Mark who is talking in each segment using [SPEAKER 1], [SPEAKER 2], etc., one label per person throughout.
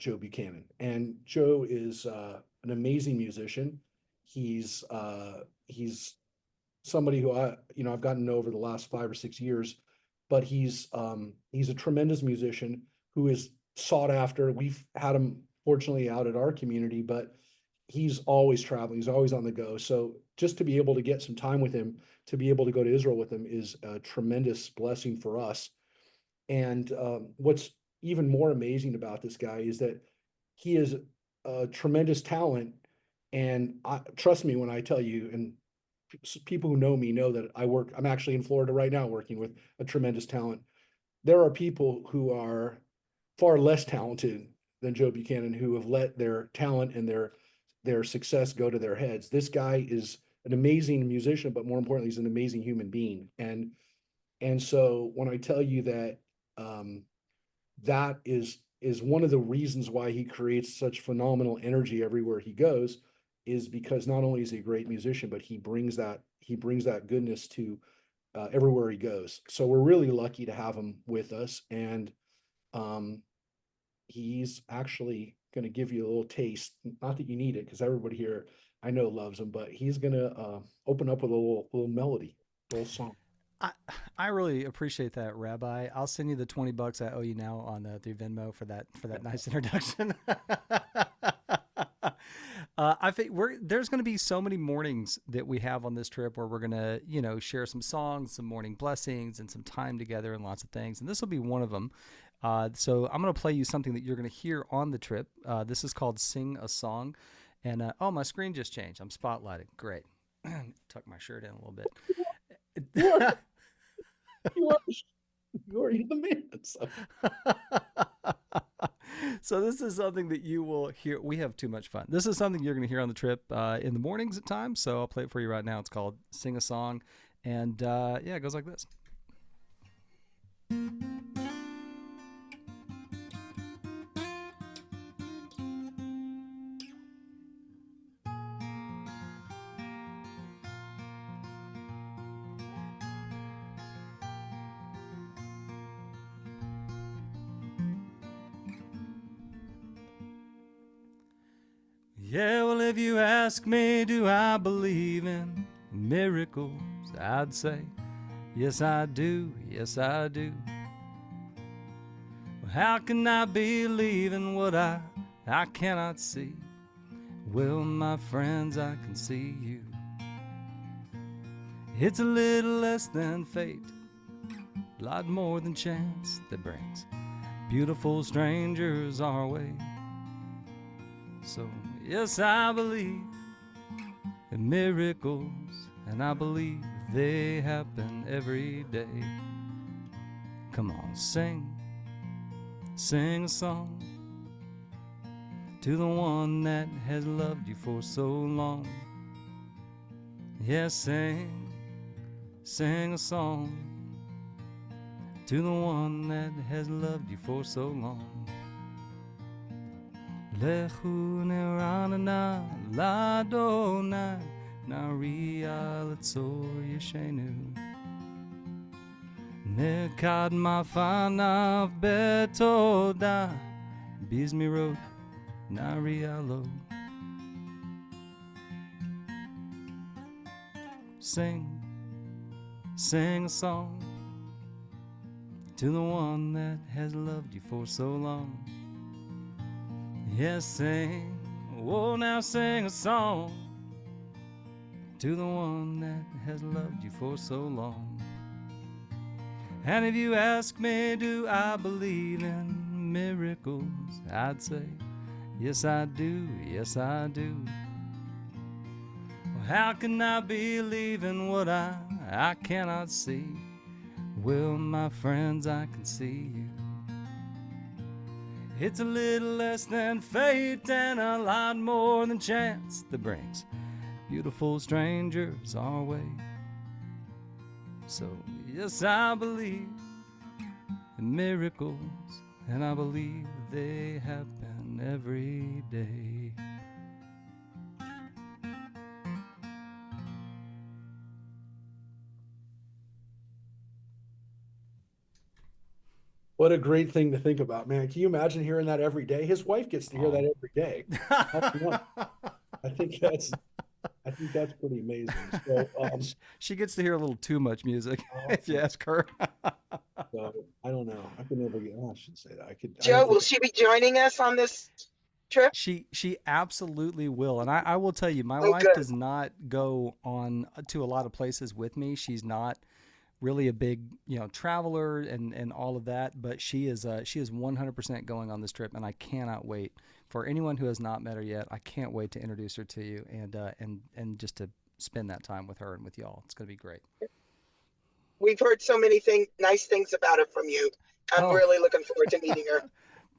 [SPEAKER 1] Joe Buchanan. And Joe is an amazing musician. He's somebody who I've gotten to know over the last 5 or 6 years, but he's a tremendous musician who is sought after. We've had him fortunately out at our community, but he's always traveling. He's always on the go. So just to be able to get some time with him, to be able to go to Israel with him is a tremendous blessing for us. And what's even more amazing about this guy is that he is a tremendous talent. And trust me when I tell you, and people who know me know that I'm actually in Florida right now working with a tremendous talent. There are people who are far less talented than Joe Buchanan who have let their talent and their success go to their heads. This guy is an amazing musician, but more importantly, he's an amazing human being. And so when I tell you that um, that is one of the reasons why he creates such phenomenal energy everywhere he goes, is because not only is he a great musician, but he brings that goodness to everywhere he goes. So we're really lucky to have him with us, and um, he's actually going to give you a little taste. Not that you need it, because everybody here I know loves him, but he's going to open up with a little melody, a little song.
[SPEAKER 2] I, I really appreciate that, Rabbi. I'll send you the $20 I owe you now on through Venmo for that nice introduction. I think there's going to be so many mornings that we have on this trip where we're going to, share some songs, some morning blessings, and some time together and lots of things. And this will be one of them. So I'm going to play you something that you're going to hear on the trip. This is called "Sing a Song," and oh, my screen just changed. I'm spotlighting. Great. Tuck my shirt in a little
[SPEAKER 1] You are
[SPEAKER 2] bit.
[SPEAKER 1] you are you are the man. So
[SPEAKER 2] So this is something that you will hear. We have too much fun. This is something you're going to hear on the trip in the mornings at times. So I'll play it for you right now. It's called "Sing a Song," and yeah, it goes like this. Yeah, well, if you ask me, do I believe in miracles? I'd say, yes, I do. Yes, I do. Well, how can I believe in what I cannot see? Well, my friends, I can see you. It's a little less than fate, a lot more than chance that brings beautiful strangers our way. So, yes, I believe in miracles, and I believe they happen every day. Come on, sing a song to the one that has loved you for so long. Yes, sing a song to the one that has loved you for so long. Lechu neranana ladonai naria letzor yeshenu nekad mafanav betoda bizmirot narialo. Sing a song to the one that has loved you for so long. Yes, now sing a song to the one that has loved you for so long. And if you ask me, do I believe in miracles? I'd say, yes, I do. Yes, I do. Well, how can I believe in what I cannot see? Well, my friends, I can see you. It's a little less than fate and a lot more than chance that brings beautiful strangers our way. So, yes, I believe in miracles, and I believe they happen every day.
[SPEAKER 1] What a great thing to think about, man. Can you imagine hearing that every day? His wife gets to hear that
[SPEAKER 2] Oh.
[SPEAKER 1] every day. I think that's I think that's pretty amazing. So
[SPEAKER 2] She gets to hear a little too much music if you
[SPEAKER 1] awesome.
[SPEAKER 2] ask her.
[SPEAKER 1] So I don't know. I could never get I shouldn't say that. I
[SPEAKER 3] Joe,
[SPEAKER 1] don't think
[SPEAKER 3] will she be joining us on this trip?
[SPEAKER 2] She absolutely will, and I will tell you, my
[SPEAKER 3] Oh,
[SPEAKER 2] wife
[SPEAKER 3] good.
[SPEAKER 2] does not go on to a lot of places with me. She's not really a big traveler and all of that, but she is 100% going on this trip, and I cannot wait. For anyone who has not met her yet, I can't wait to introduce her to you and just to spend that time with her and with y'all. It's going to be great.
[SPEAKER 3] We've heard so many nice things about her from you. I'm
[SPEAKER 2] Oh,
[SPEAKER 3] really looking forward to meeting her.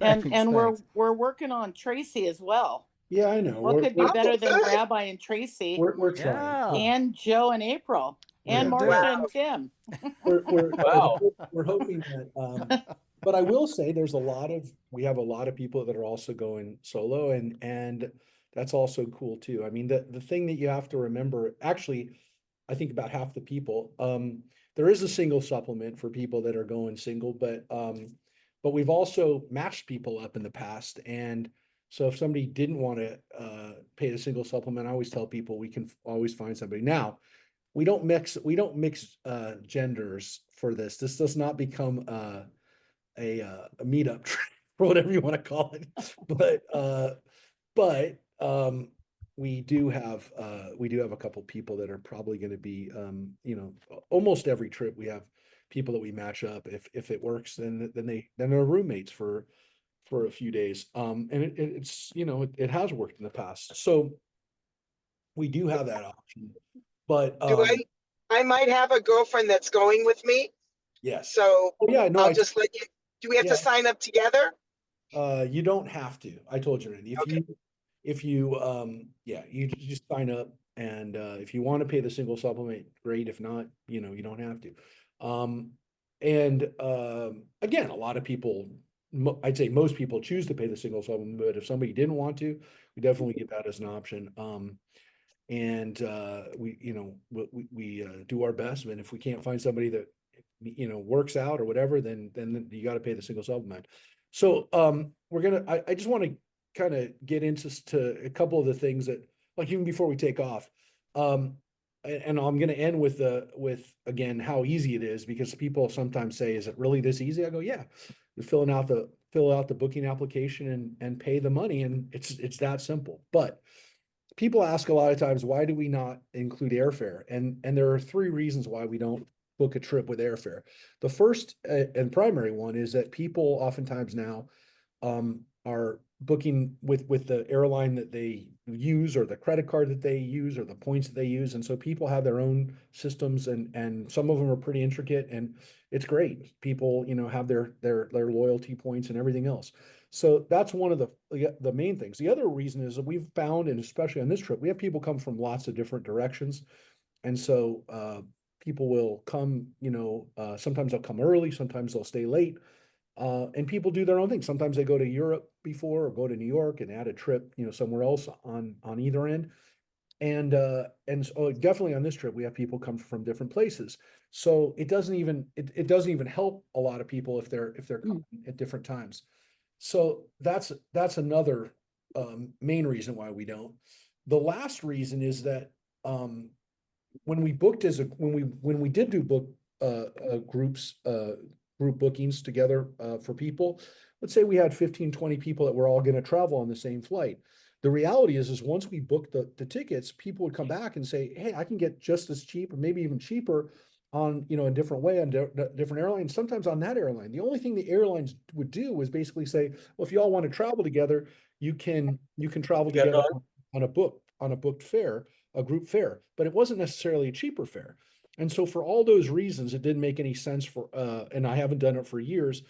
[SPEAKER 2] thanks,
[SPEAKER 4] And
[SPEAKER 2] thanks.
[SPEAKER 4] we're working on Tracy as well.
[SPEAKER 1] yeah, I know.
[SPEAKER 4] What could be
[SPEAKER 3] Oh,
[SPEAKER 4] better than
[SPEAKER 3] good.
[SPEAKER 4] Rabbi and Tracy
[SPEAKER 1] We're trying.
[SPEAKER 2] Yeah,
[SPEAKER 4] and Joe and April
[SPEAKER 2] we're
[SPEAKER 4] and
[SPEAKER 2] gonna do
[SPEAKER 4] Marcia
[SPEAKER 2] it.
[SPEAKER 3] Wow.
[SPEAKER 4] and Tim?
[SPEAKER 3] Wow.
[SPEAKER 1] We're hoping that but I will say there's we have a lot of people that are also going solo and that's also cool too. I mean the thing that you have to remember, actually, I think about half the people, there is a single supplement for people that are going single, but we've also matched people up in the past. And so if somebody didn't want to pay the single supplement, I always tell people we can always find somebody. Now, we don't mix genders for this. This does not become a meetup or whatever you want to call it. But we do have a couple people that are probably going to be almost every trip we have people that we match up. If it works, then they're roommates for a few days. And it's it has worked in the past. So we do have that option. But
[SPEAKER 3] Do I might have a girlfriend that's going with me.
[SPEAKER 1] yes.
[SPEAKER 3] So
[SPEAKER 1] Oh yeah, no,
[SPEAKER 3] I'll just let you. Do we have
[SPEAKER 1] yeah,
[SPEAKER 3] to sign up together?
[SPEAKER 1] you don't have to. I told you, Randy.
[SPEAKER 3] Okay.
[SPEAKER 1] If you yeah, you just sign up and if you want to pay the single supplement, great. If not, you don't have to. And again, a lot of people, I'd say most people choose to pay the single supplement, but if somebody didn't want to, we definitely give that as an option. And we do our best, and if we can't find somebody that works out or whatever, then you got to pay the single supplement. So I just want to kind of get into a couple of the things that, like, even before we take off, and I'm going to end with again how easy it is, because people sometimes say, is it really this easy? I go, yeah. You fill out the booking application and pay the money, and it's that simple. But people ask a lot of times, why do we not include airfare? And there are three reasons why we don't book a trip with airfare. The first and primary one is that people oftentimes now are booking with the airline that they use, or the credit card that they use, or the points that they use. And so people have their own systems, and some of them are pretty intricate, and it's great. People, have their loyalty points and everything else. So that's one of the main things. The other reason is that we've found, and especially on this trip, we have people come from lots of different directions. And so people will come, sometimes they'll come early, sometimes they'll stay late. And people do their own thing. Sometimes they go to Europe before, or go to New York and add a trip, somewhere else on either end. And so definitely on this trip, we have people come from different places. So it doesn't even help a lot of people if they're coming at different times. So that's another main reason why we don't. The last reason is that when we did do group bookings together for people, let's say we had 15, 20 people that were all going to travel on the same flight. The reality is once we booked the tickets, people would come back and say, hey, I can get just as cheap or maybe even cheaper on, a different way on different airlines, sometimes on that airline. The only thing the airlines would do was basically say, well, if you all want to travel together, you can travel together on a booked fare, a group fare, but it wasn't necessarily a cheaper fare. And so for all those reasons, it didn't make any sense and I haven't done it for years,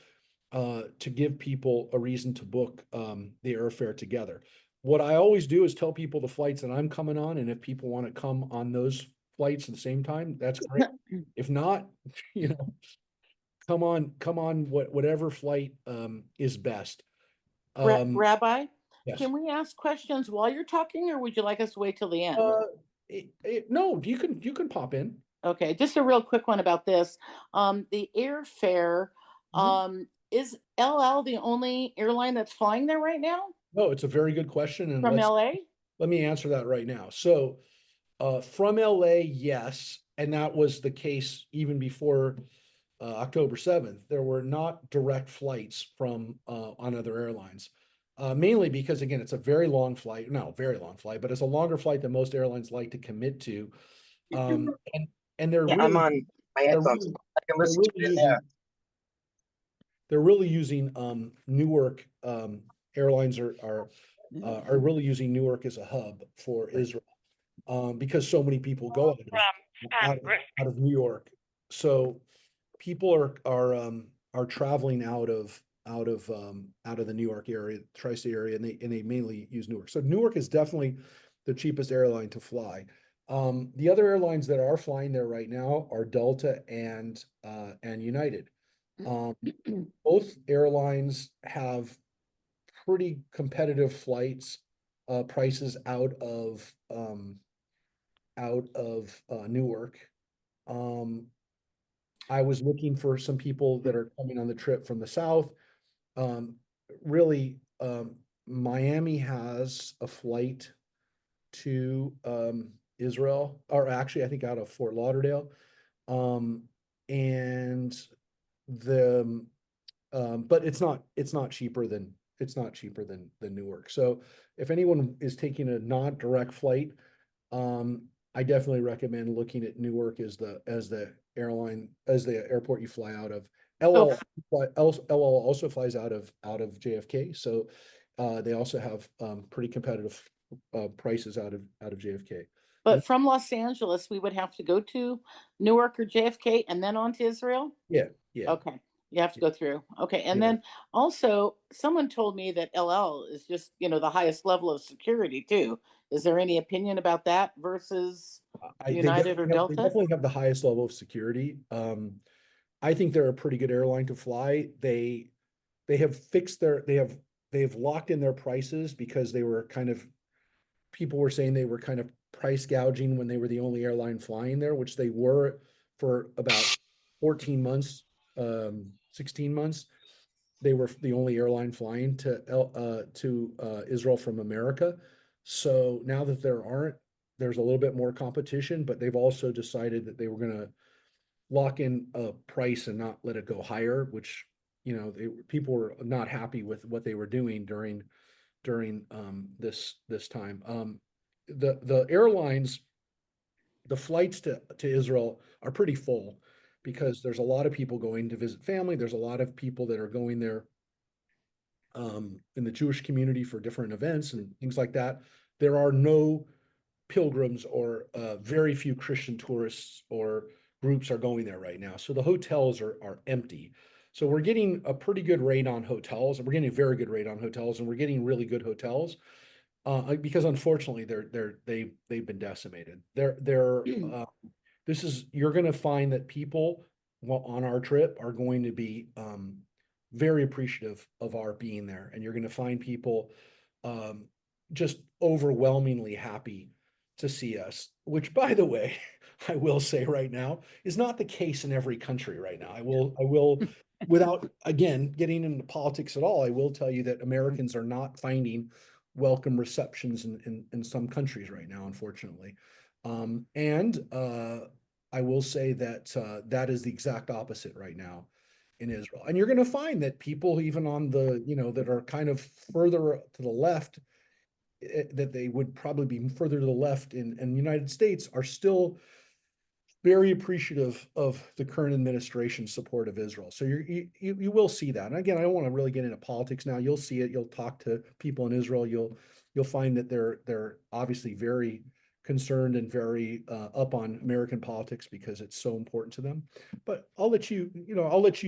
[SPEAKER 1] to give people a reason to book the airfare together. What I always do is tell people the flights that I'm coming on, and if people want to come on those flights at the same time, that's great. If not, come on whatever flight is best.
[SPEAKER 4] Rabbi,
[SPEAKER 1] Yes.
[SPEAKER 4] can we ask questions while you're talking, or would you like us to wait till the end?
[SPEAKER 1] No, you can pop in.
[SPEAKER 4] Okay, just a real quick one about this. The airfare,
[SPEAKER 1] Mhm.
[SPEAKER 4] is LL the only airline that's flying there right now
[SPEAKER 1] No, it's a very good question, and
[SPEAKER 4] from LA?
[SPEAKER 1] let me answer that right now. So, from LA, yes, and that was the case even before October 7th. There were not direct flights from on other airlines, mainly because again, it's a very long flight. No, very long flight, but it's a longer flight than most airlines like to commit to. And they're
[SPEAKER 3] Yeah, I'm
[SPEAKER 1] really
[SPEAKER 3] on my
[SPEAKER 1] they're
[SPEAKER 3] headphones.
[SPEAKER 1] really
[SPEAKER 3] I can
[SPEAKER 1] they're
[SPEAKER 3] listen to
[SPEAKER 1] really
[SPEAKER 3] it in
[SPEAKER 1] using
[SPEAKER 3] there.
[SPEAKER 1] they're really using Newark. Airlines are really using Newark as a hub for Israel, because so many people go out of New York. So people are traveling out of the New York area, tri-state area, and they mainly use Newark. So Newark is definitely the cheapest airline to fly. The other airlines that are flying there right now are Delta and United. Both airlines have pretty competitive flights prices out of Newark. I was looking for some people that are coming on the trip from the south. Um, really, Miami has a flight to Israel, or actually, I think out of Fort Lauderdale. And the but it's not cheaper than Newark. So if anyone is taking a non-direct flight, I definitely recommend looking at Newark as the airport you fly out of.
[SPEAKER 4] So,
[SPEAKER 1] LL also flies out of JFK, so they also have pretty competitive prices out of JFK.
[SPEAKER 4] but from Los Angeles, we would have to go to Newark or JFK and then on to Israel?
[SPEAKER 1] Yeah, yeah,
[SPEAKER 4] Okay. You have to go through. Okay. And
[SPEAKER 1] yeah.
[SPEAKER 4] then also, someone told me that LL is just, the highest level of security too. Is there any opinion about that versus United or
[SPEAKER 1] They
[SPEAKER 4] Delta?
[SPEAKER 1] definitely have the highest level of security. I think they're a pretty good airline to fly. They have fixed they have locked in their prices because they were people were saying they were kind of price gouging when they were the only airline flying there, which they were for about 14 months, 16 months. They were the only airline flying to Israel from America. So now that there's a little bit more competition, but they've also decided that they were going to lock in a price and not let it go higher, which people were not happy with what they were doing during this time. The airlines, the flights to Israel are pretty full because there's a lot of people going to visit family. There's a lot of people that are going there in the Jewish community for different events and things like that. There are no pilgrims or very few Christian tourists or groups are going there right now. So the hotels are empty. So we're getting a pretty good rate on hotels. We're getting a very good rate on hotels, and we're getting really good hotels because unfortunately they've been decimated. You're going to find that people on our trip are going to be very appreciative of our being there, and you're going to find people um, just overwhelmingly happy to see us. Which, by the way, I will say right now is not the case in every country right now. I will, without again getting into politics at all, I will tell you that Americans are not finding welcome receptions in some countries right now, unfortunately. And I will say that that is the exact opposite right now in Israel. And you're going to find that people, even on that are kind of further to the left, that they would probably be further to the left in the United States, are still very appreciative of the current administration's support of Israel. So you will see that. And again, I don't want to really get into politics now. You'll see it. You'll talk to people in Israel. You'll find that they're obviously very concerned and very up on American politics because it's so important to them. But I'll let you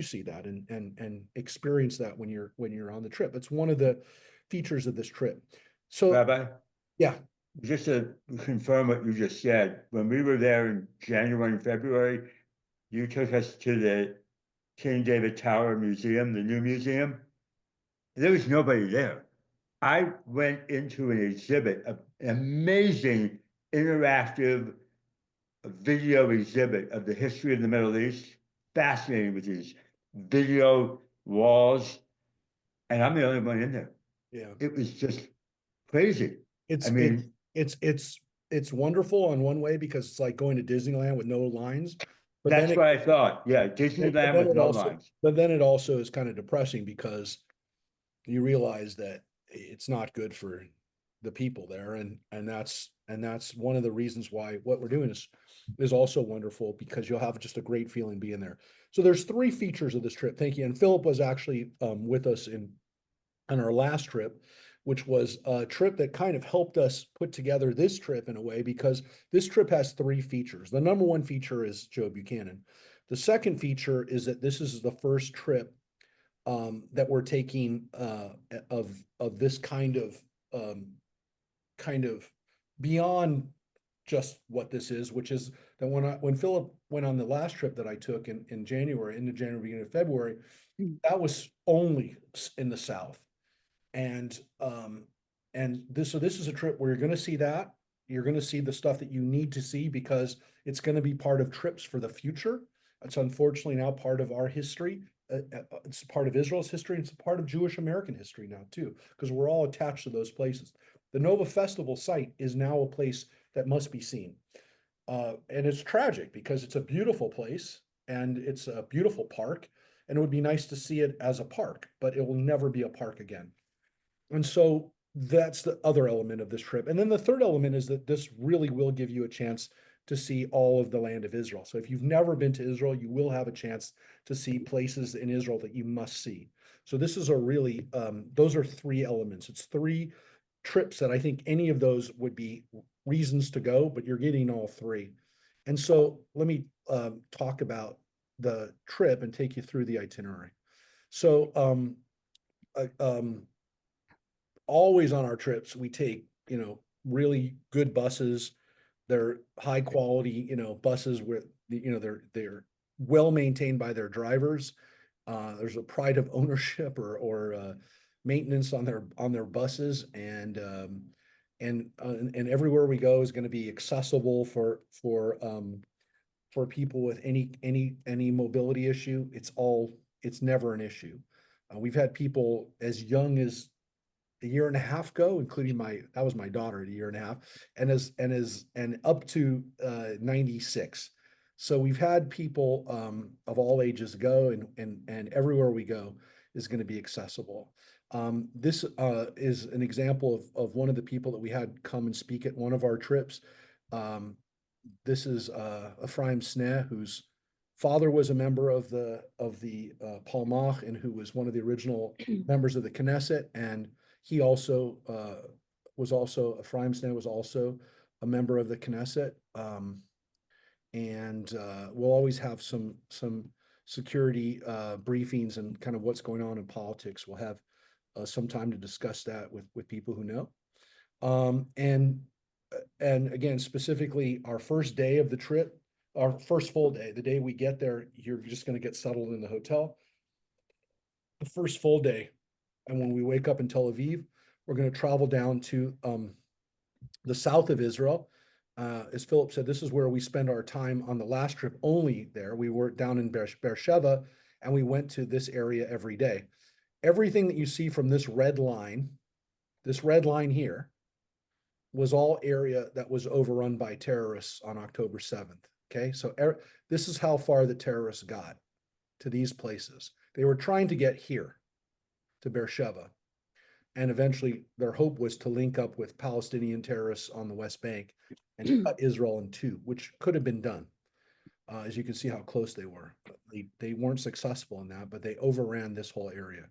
[SPEAKER 1] see that and experience that when you're on the trip. It's one of the features of this trip. So
[SPEAKER 5] Rabbi,
[SPEAKER 1] yeah,
[SPEAKER 5] just to confirm what you just said, when we were there in January and February, you took us to the King David Tower Museum, the new museum. There was nobody there. I went into an exhibit, an amazing interactive video exhibit of the history of the Middle East, fascinating with these video walls, and I'm the only one in there.
[SPEAKER 1] Yeah.
[SPEAKER 5] It was just crazy.
[SPEAKER 1] It's
[SPEAKER 5] I mean,
[SPEAKER 1] it's wonderful in one way because it's like going to Disneyland with no lines. But then
[SPEAKER 5] that's
[SPEAKER 1] it
[SPEAKER 5] what I thought. Yeah,
[SPEAKER 1] but
[SPEAKER 5] Disneyland
[SPEAKER 1] then
[SPEAKER 5] with
[SPEAKER 1] it
[SPEAKER 5] no
[SPEAKER 1] also
[SPEAKER 5] lines.
[SPEAKER 1] but then it also is kind of depressing because you realize that it's not good for the people there, and that's one of the reasons why what we're doing is also wonderful, because you'll have just a great feeling being there. So there's three features of this trip. Thank you. And Philip was actually with us on our last trip, which was a trip that kind of helped us put together this trip in a way, because this trip has three features. The number one feature is Joe Buchanan. The second feature is that this is the first trip that we're taking of this kind of beyond just what this is, which is that when Philip went on the last trip that I took in January, into January, beginning of February, that was only in the South. And so this is a trip where you're going to see that. You're going to see the stuff that you need to see, because it's going to be part of trips for the future. It's unfortunately now part of our history. It's part of Israel's history. It's a part of Jewish American history now too, because we're all attached to those places. The Nova Festival site is now a place that must be seen. And it's tragic because it's a beautiful place and it's a beautiful park, and it would be nice to see it as a park, but it will never be a park again. And so that's the other element of this trip. And then the third element is that this really will give you a chance to see all of the land of Israel. So if you've never been to Israel, you will have a chance to see places in Israel that you must see. So this is a really, those are three elements. It's three trips that I think any of those would be reasons to go, but you're getting all three. And so let me talk about the trip and take you through the itinerary. So always on our trips, we take, really good buses. They're high quality, buses with, they're well maintained by their drivers. There's a pride of ownership or maintenance on their buses, and everywhere we go is going to be accessible for people with any mobility issue. It's never an issue. We've had people as young as a year and a half ago, including that was my daughter at a year and a half, and up to 96. So we've had people of all ages go, and everywhere we go is going to be accessible. This is an example of one of the people that we had come and speak at one of our trips. This is Ephraim Sneh, whose father was a member of the Palmach, and who was one of the original members of the Knesset, and he also Ephraim Sneh was also a member of the Knesset. And we'll always have some security briefings and kind of what's going on in politics. We'll have some time to discuss that with people who know. And again, specifically our first day of the trip, our first full day, the day we get there, you're just going to get settled in the hotel. The first full day, and when we wake up in Tel Aviv, we're going to travel down to the south of Israel. As Philip said, this is where we spend our time on the last trip only there. We were down in Beersheba, and we went to this area every day. Everything that you see from this red line here, was all area that was overrun by terrorists on October 7th. Okay, so this is how far the terrorists got to these places. They were trying to get here to Beersheba, and eventually their hope was to link up with Palestinian terrorists on the West Bank and cut Israel in two, which could have been done. As you can see how close they were. They weren't successful in that, but they overran this whole area.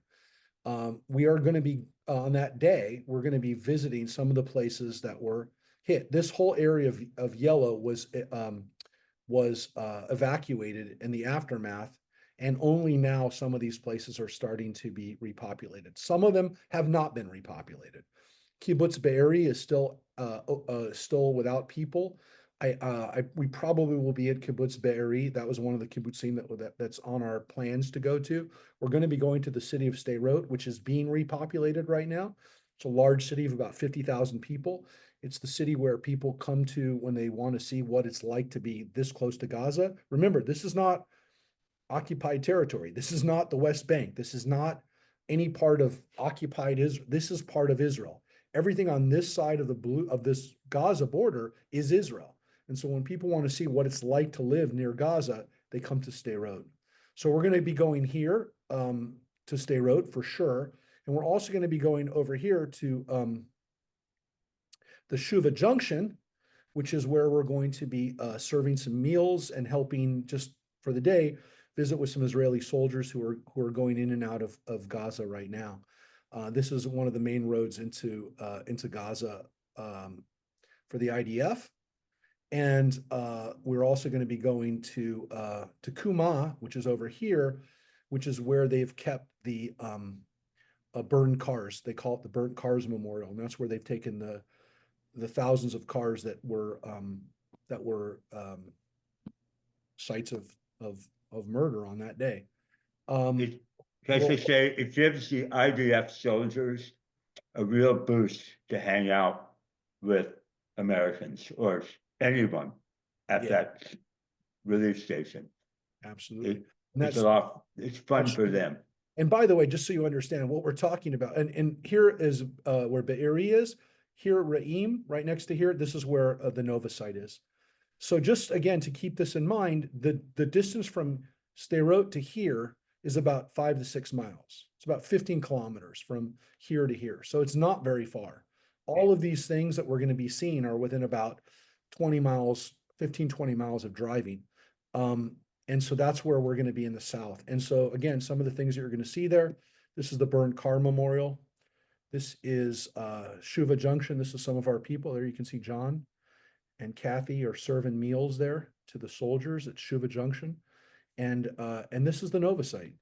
[SPEAKER 1] We are going to be on that day, we're going to be visiting some of the places that were hit. This whole area of yellow was evacuated in the aftermath, and only now some of these places are starting to be repopulated. Some of them have not been repopulated. Kibbutz Be'eri is still without people. We probably will be at Kibbutz Be'eri. That was one of the kibbutzim that's on our plans to go to. We're going to be going to the city of Sderot, which is being repopulated right now. It's a large city of about 50,000 people. It's the city where people come to when they want to see what it's like to be this close to Gaza. Remember, this is not occupied territory. This is not the West Bank. This is not any part of occupied Israel. This is part of Israel. Everything on this side of this Gaza border is Israel. And so when people want to see what it's like to live near Gaza, they come to Sderot. So we're going to be going here to Sderot for sure. And we're also going to be going over here to the Shuva Junction, which is where we're going to be serving some meals and helping just for the day visit with some Israeli soldiers who are going in and out of Gaza right now. This is one of the main roads into Gaza for the IDF. And we're also going to be going to Kuma, which is over here, which is where they've kept the burned cars. They call it the Burnt Cars Memorial, and that's where they've taken the thousands of cars that were sites of murder on that day.
[SPEAKER 5] Can I just say, it gives the IDF soldiers a real boost to hang out with Americans or anyone at that relief station.
[SPEAKER 1] Absolutely.
[SPEAKER 5] It's fun for them.
[SPEAKER 1] And by the way, just so you understand what we're talking about, and here is where Be'eri is, here Ra'im, right next to here, this is where the Nova site is. So just again, to keep this in mind, the distance from Sderot to here is about 5 to 6 miles. It's about 15 kilometers from here to here. So it's not very far. All of these things that we're going to be seeing are within about 20 miles, 15, 20 miles of driving. And so that's where we're going to be in the south. And so again, some of the things that you're going to see there, this is the Burned Car Memorial. This is Shuva Junction. This is some of our people. There you can see John and Kathy are serving meals there to the soldiers at Shuva Junction. And this is the Nova site.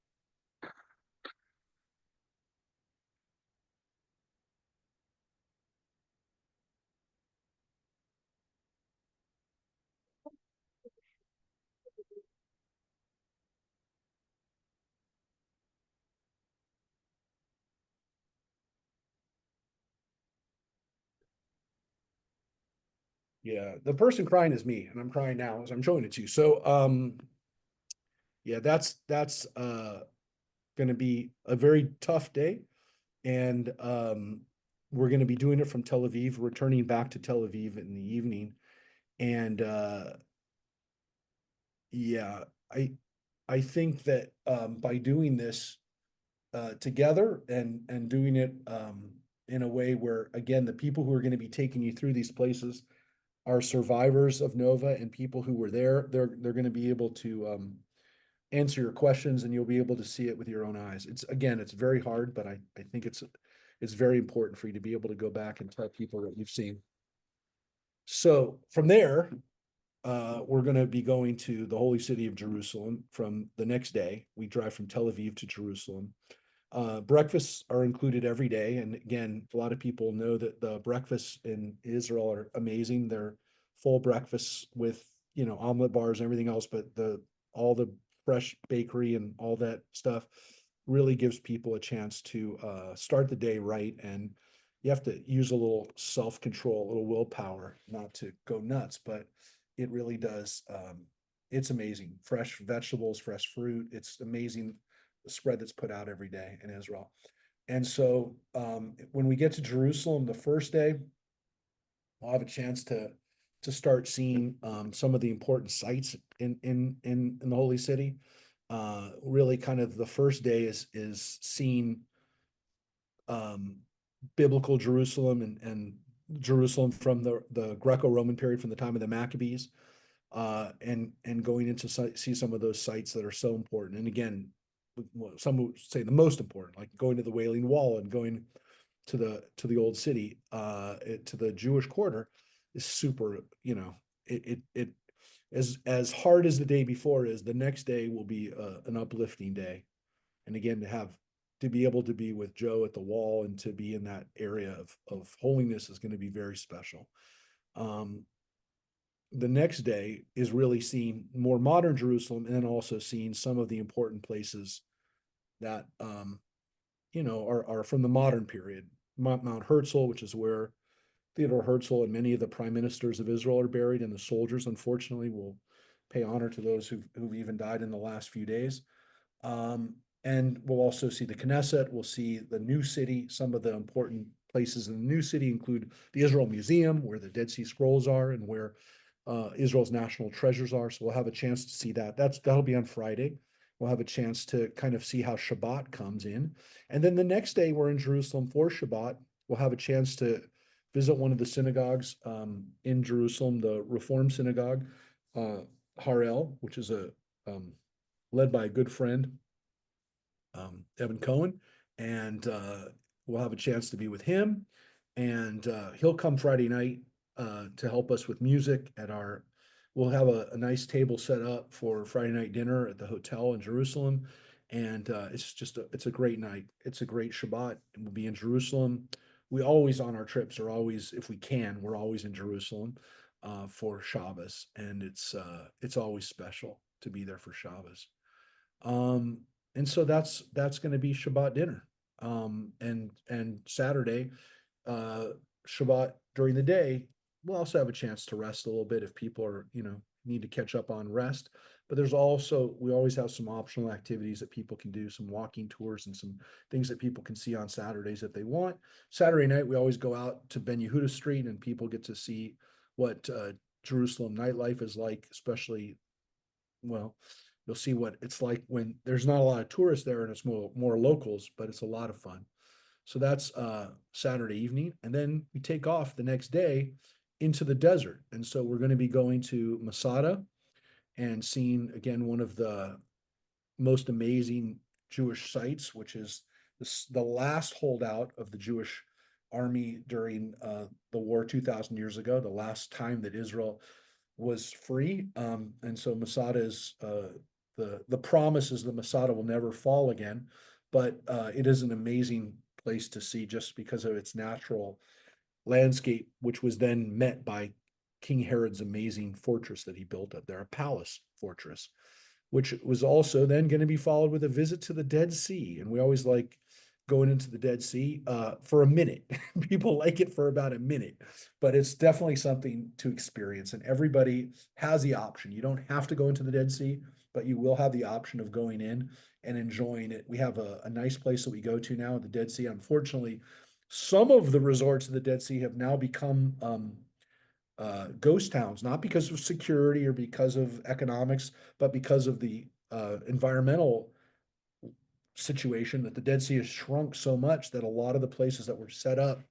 [SPEAKER 1] Yeah, the person crying is me, and I'm crying now as I'm showing it to you. So yeah, that's gonna be a very tough day. And we're gonna be doing it from Tel Aviv, returning back to Tel Aviv in the evening. And yeah, I think that by doing this together and doing it in a way where, again, the people who are going to be taking you through these places are survivors of Nova and people who were there. They're going to be able to answer your questions, and you'll be able to see it with your own eyes. It's very hard, but I think it's very important for you to be able to go back and tell people what you've seen. So from there, we're going to be going to the holy city of Jerusalem from the next day. We drive from Tel Aviv to Jerusalem. Breakfasts are included every day. And again, a lot of people know that the breakfasts in Israel are amazing. They're full breakfasts with, omelet bars and everything else, but all the fresh bakery and all that stuff really gives people a chance to start the day right. And you have to use a little self-control, a little willpower not to go nuts, but it really does. It's amazing. Fresh vegetables, fresh fruit. It's amazing the spread that's put out every day in Israel. And so when we get to Jerusalem the first day, we'll have a chance to start seeing some of the important sites in the holy city. Really kind of the first day is seeing biblical Jerusalem and Jerusalem from the Greco-Roman period, from the time of the Maccabees, and going into see some of those sites that are so important. And again, some would say the most important, like going to the Wailing Wall and going to the old city, to the Jewish quarter, is super. It as hard as the day before is, the next day will be an uplifting day. And again, to be able to be with Joe at the wall and to be in that area of holiness is going to be very special. The next day is really seeing more modern Jerusalem, and then also seeing some of the important places that are from the modern period. Mount Herzl, which is where Theodore Herzl and many of the prime ministers of Israel are buried, and the soldiers, unfortunately, will pay honor to those who've even died in the last few days. And we'll also see the Knesset. We'll see the new city. Some of the important places in the new city include the Israel Museum, where the Dead Sea Scrolls are, and where Israel's national treasures are. So we'll have a chance to see that. That'll be on Friday. We'll have a chance to kind of see how Shabbat comes in. And then the next day, we're in Jerusalem for Shabbat. We'll have a chance to visit one of the synagogues in Jerusalem, the Reform Synagogue, Harel, which is led by a good friend, Evan Cohen, and we'll have a chance to be with him. And he'll come Friday night to help us with music at our. We'll have a nice table set up for Friday night dinner at the hotel in Jerusalem, and it's a great night. It's a great Shabbat, and we'll be in Jerusalem. We always on our trips are always, if we can, we're always in Jerusalem for Shabbos, and it's always special to be there for Shabbos. And so that's going to be Shabbat dinner. And Saturday, Shabbat during the day, we'll also have a chance to rest a little bit if people are, need to catch up on rest. But we always have some optional activities that people can do, some walking tours and some things that people can see on Saturdays if they want. Saturday night, we always go out to Ben Yehuda Street and people get to see what Jerusalem nightlife is like, especially, well, you'll see what it's like when there's not a lot of tourists there and it's more locals, but it's a lot of fun. So that's Saturday evening. And then we take off the next day into the desert. And so we're going to be going to Masada and seeing, again, one of the most amazing Jewish sites, which is the last holdout of the Jewish army during the war 2,000 years ago, the last time that Israel was free. And so Masada is the promise is that Masada will never fall again, but it is an amazing place to see just because of its natural landscape, which was then met by King Herod's amazing fortress that he built up there, a palace fortress, which was also then going to be followed with a visit to the Dead Sea. And we always like going into the Dead Sea for a minute. People like it for about a minute, but it's definitely something to experience. And everybody has the option. You don't have to go into the Dead Sea, but you will have the option of going in and enjoying it. We have a nice place that we go to now at the Dead Sea. Unfortunately, some of the resorts of the Dead Sea have now become ghost towns, not because of security or because of economics, but because of the environmental situation that the Dead Sea has shrunk so much that a lot of the places that were set up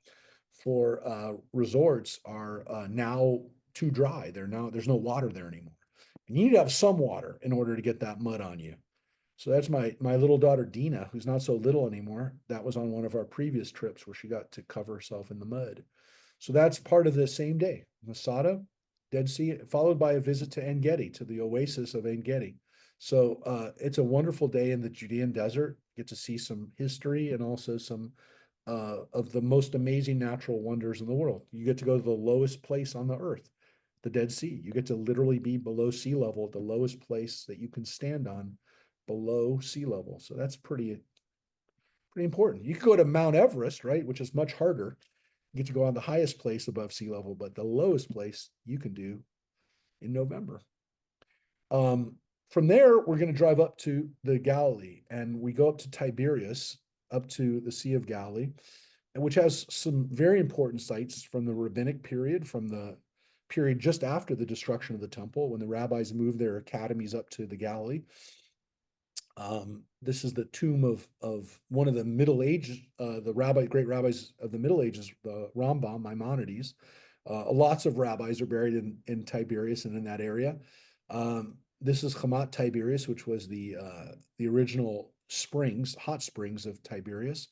[SPEAKER 1] for resorts are now too dry. There's no water there anymore. And you need to have some water in order to get that mud on you. So that's my little daughter Dina, who's not so little anymore. That was on one of our previous trips where she got to cover herself in the mud. So that's part of the same day. Masada, Dead Sea, followed by a visit to En Gedi, to the oasis of En Gedi. So it's a wonderful day in the Judean desert. Get to see some history and also some of the most amazing natural wonders in the world. You get to go to the lowest place on the earth, the Dead Sea. You get to literally be below sea level at the lowest place that you can stand on below sea level. So that's pretty important. You could go to Mount Everest, right, which is much harder. You get to go on the highest place above sea level, but the lowest place you can do in November. From there, we're going to drive up to the Galilee, and we go up to Tiberias, up to the Sea of Galilee, which has some very important sites from the rabbinic period, from the period just after the destruction of the temple, when the rabbis moved their academies up to the Galilee. This is the tomb of one of the Middle Ages, great rabbis of the Middle Ages, the Rambam, Maimonides. Lots of rabbis are buried in Tiberias and in that area. This is Hamat Tiberias, which was the original hot springs of Tiberias.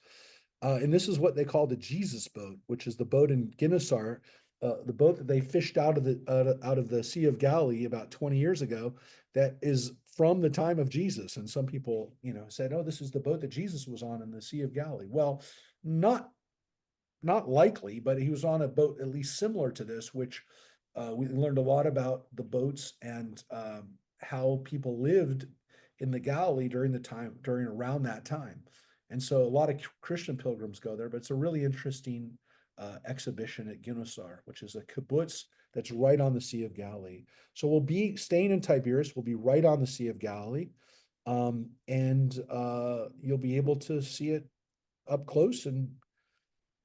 [SPEAKER 1] And this is what they call the Jesus boat, which is the boat in Gennesaret, the boat that they fished out of the Sea of Galilee about 20 years ago, that is from the time of Jesus. And some people, said, "Oh, this is the boat that Jesus was on in the Sea of Galilee." Well, not likely, but he was on a boat at least similar to this, which we learned a lot about the boats and how people lived in the Galilee during around that time. And so a lot of Christian pilgrims go there, but it's a really interesting exhibition at Gennesaret, which is a kibbutz that's right on the Sea of Galilee. So we'll be staying in Tiberias. We'll be right on the Sea of Galilee. And you'll be able to see it up close. And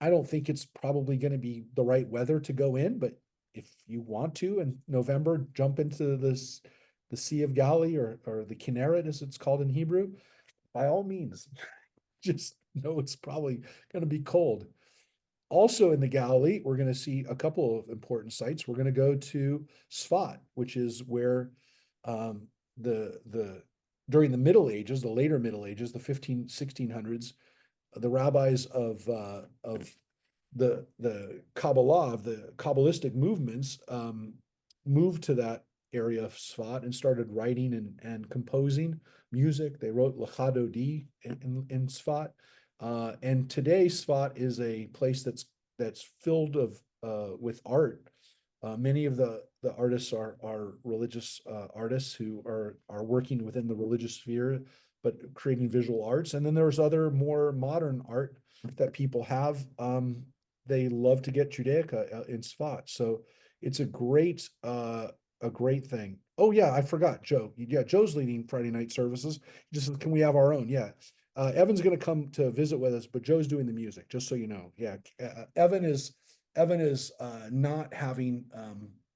[SPEAKER 1] I don't think it's probably going to be the right weather to go in, but if you want to in November, jump into the Sea of Galilee or the Kinneret, as it's called in Hebrew, by all means. Just know it's probably going to be cold. Also in the Galilee, we're going to see a couple of important sites. We're going to go to Sfat, which is where the during the Middle Ages, the later Middle Ages, the 1600s, the rabbis of the Kabbalah, of the Kabbalistic movements, moved to that area of Sfat and started writing and composing music. They wrote Lachadodi in Sfat. And today Sfat is a place that's filled with art. Many of the artists are religious artists who are working within the religious sphere, but creating visual arts. And then there's other more modern art that people have. They love to get Judaica in Sfat. So it's a great thing. Oh yeah, I forgot Joe. Yeah, Joe's leading Friday night services. Just can we have our own? Yeah. Evan's going to come to visit with us, but Joe's doing the music, just so you know. Yeah. Evan is not having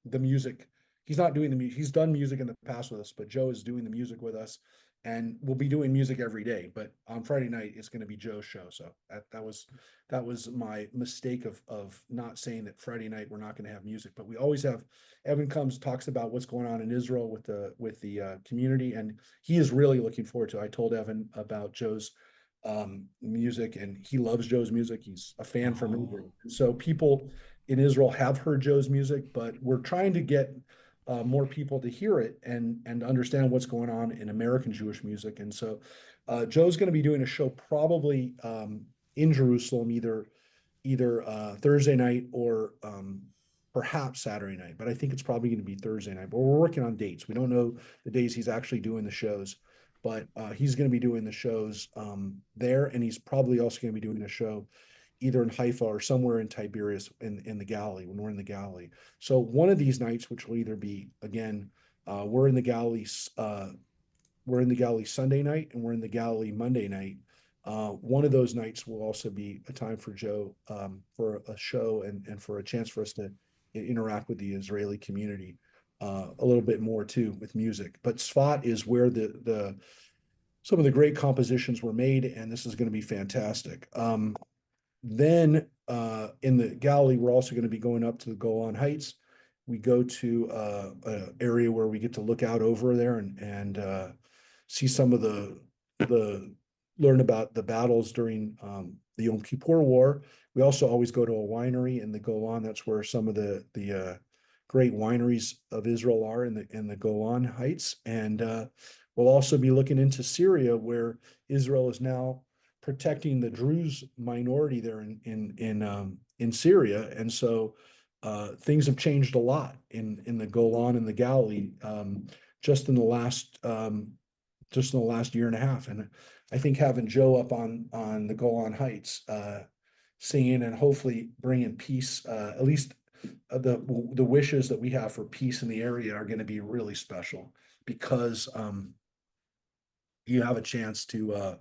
[SPEAKER 1] the music. He's not doing the music. He's done music in the past with us, but Joe is doing the music with us, and we'll be doing music every day. But on Friday night, it's going to be Joe's show. So that was my mistake of not saying that Friday night we're not going to have music, but we always have. Evan comes, talks about what's going on in Israel with the community, and he is really looking forward to it. I told Evan about Joe's music, and he loves Joe's music. He's a fan from Israel. So people in Israel have heard Joe's music, but we're trying to get more people to hear it and understand what's going on in American Jewish music. And so Joe's going to be doing a show probably in Jerusalem, either Thursday night or perhaps Saturday night, but I think it's probably going to be Thursday night. But we're working on dates. We don't know the days he's actually doing the shows, but he's going to be doing the shows there, and he's probably also going to be doing a show either in Haifa or somewhere in Tiberias in the Galilee, when we're in the Galilee. So one of these nights, which will either be, again, we're in the Galilee Sunday night and we're in the Galilee Monday night. One of those nights will also be a time for Joe for a show and for a chance for us to interact with the Israeli community a little bit more too with music. But Sfat is where some of the great compositions were made, and this is going to be fantastic. Then in the Galilee, we're also going to be going up to the Golan Heights. We go to an area where we get to look out over there and see some of learn about the battles during the Yom Kippur War. We also always go to a winery in the Golan. That's where some of the great wineries of Israel are in the Golan Heights. And we'll also be looking into Syria, where Israel is now protecting the Druze minority there in Syria. And so things have changed a lot in the Golan and the Galilee just in the last year and a half. And I think having Joe up on the Golan Heights singing and hopefully bringing peace, at least the wishes that we have for peace in the area are going to be really special, because you have a chance to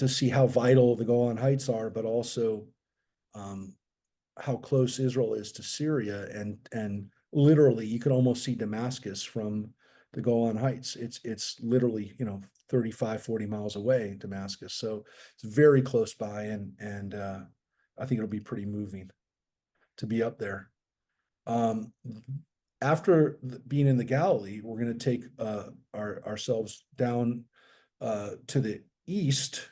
[SPEAKER 1] see how vital the Golan Heights are, but also how close Israel is to Syria, and literally you can almost see Damascus from the Golan Heights. It's literally 35, 40 miles away, Damascus. So it's very close by, and I think it'll be pretty moving to be up there. After being in the Galilee, we're going to take ourselves down to the east,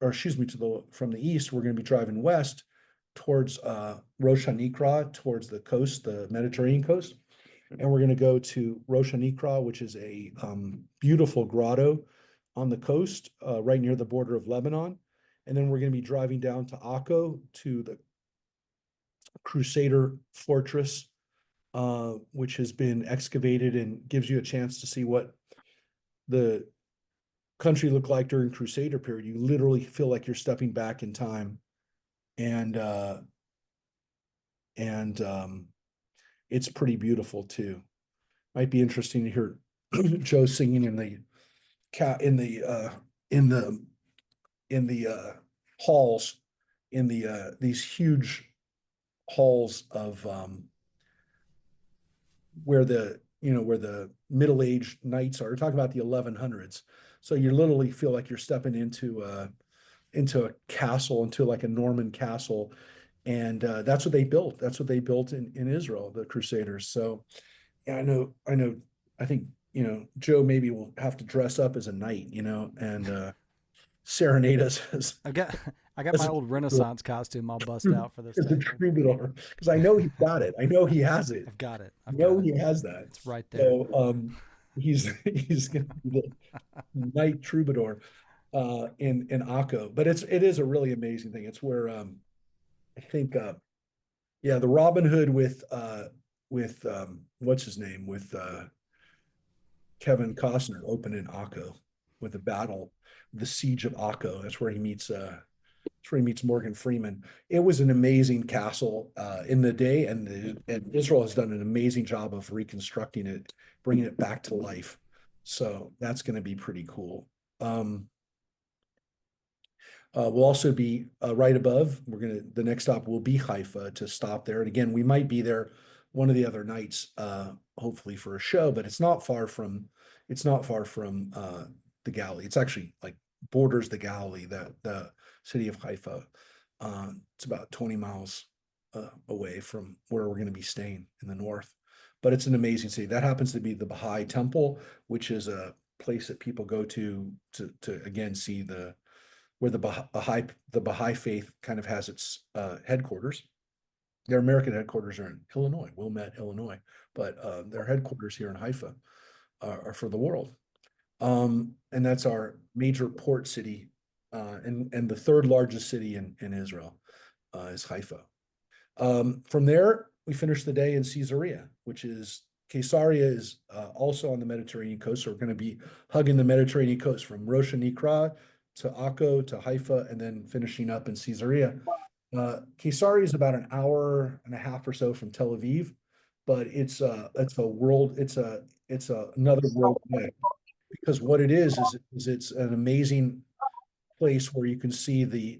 [SPEAKER 1] or excuse me, from the east, we're going to be driving west towards Rosh Hanikra, towards the coast, the Mediterranean coast. And we're going to go to Rosh Hanikra, which is a beautiful grotto on the coast, right near the border of Lebanon. And then we're going to be driving down to Akko, to the Crusader fortress, which has been excavated and gives you a chance to see what the country looked like during Crusader period. You literally feel like you're stepping back in time. And and it's pretty beautiful too. Might be interesting to hear Joe singing in the in the halls, in these huge halls of where the where the middle-aged knights are. We're talking about the 1100s, so you literally feel like you're stepping into a castle, into like a Norman castle, and that's what they built. That's what they built in Israel, the Crusaders. So yeah, I think Joe maybe will have to dress up as a knight, and serenade us as
[SPEAKER 2] I got I got
[SPEAKER 1] as
[SPEAKER 2] my
[SPEAKER 1] a,
[SPEAKER 2] old Renaissance costume all bust out for this
[SPEAKER 1] as a
[SPEAKER 2] thing.
[SPEAKER 1] troubadour, because I know he's got it. I know he has it.
[SPEAKER 2] I've got it.
[SPEAKER 1] I
[SPEAKER 2] I've
[SPEAKER 1] know
[SPEAKER 2] got it.
[SPEAKER 1] he has that.
[SPEAKER 2] It's right there.
[SPEAKER 1] So he's gonna be the knight troubadour in Akko. But it is a really amazing thing. It's where I think yeah, the Robin Hood with what's his name, with Kevin Costner opened in Akko with the battle, the siege of Akko. That's where he meets Morgan Freeman. It was an amazing castle in the day, and Israel has done an amazing job of reconstructing it, bringing it back to life. So that's going to be pretty cool. We'll also be right above. The next stop will be Haifa, to stop there. And again, we might be there one of the other nights, hopefully for a show, but it's not far from the Galilee. It's actually like borders the Galilee, the city of Haifa. It's about 20 miles away from where we're going to be staying in the north. But it's an amazing city. That happens to be the Baha'i Temple, which is a place that people go to again see where the Baha'i faith kind of has its headquarters. Their American headquarters are in Illinois, Wilmette, Illinois, but their headquarters here in Haifa are for the world. And that's our major port city, and the third largest city in Israel is Haifa. From there, we finish the day in Caesarea, which is Caesarea is also on the Mediterranean coast. So we're going to be hugging the Mediterranean coast from Rosh Nikra to Akko to Haifa, and then finishing up in Caesarea. Caesarea is about an hour and a half or so from Tel Aviv, but it's another world way, because what it is it's an amazing place where you can see the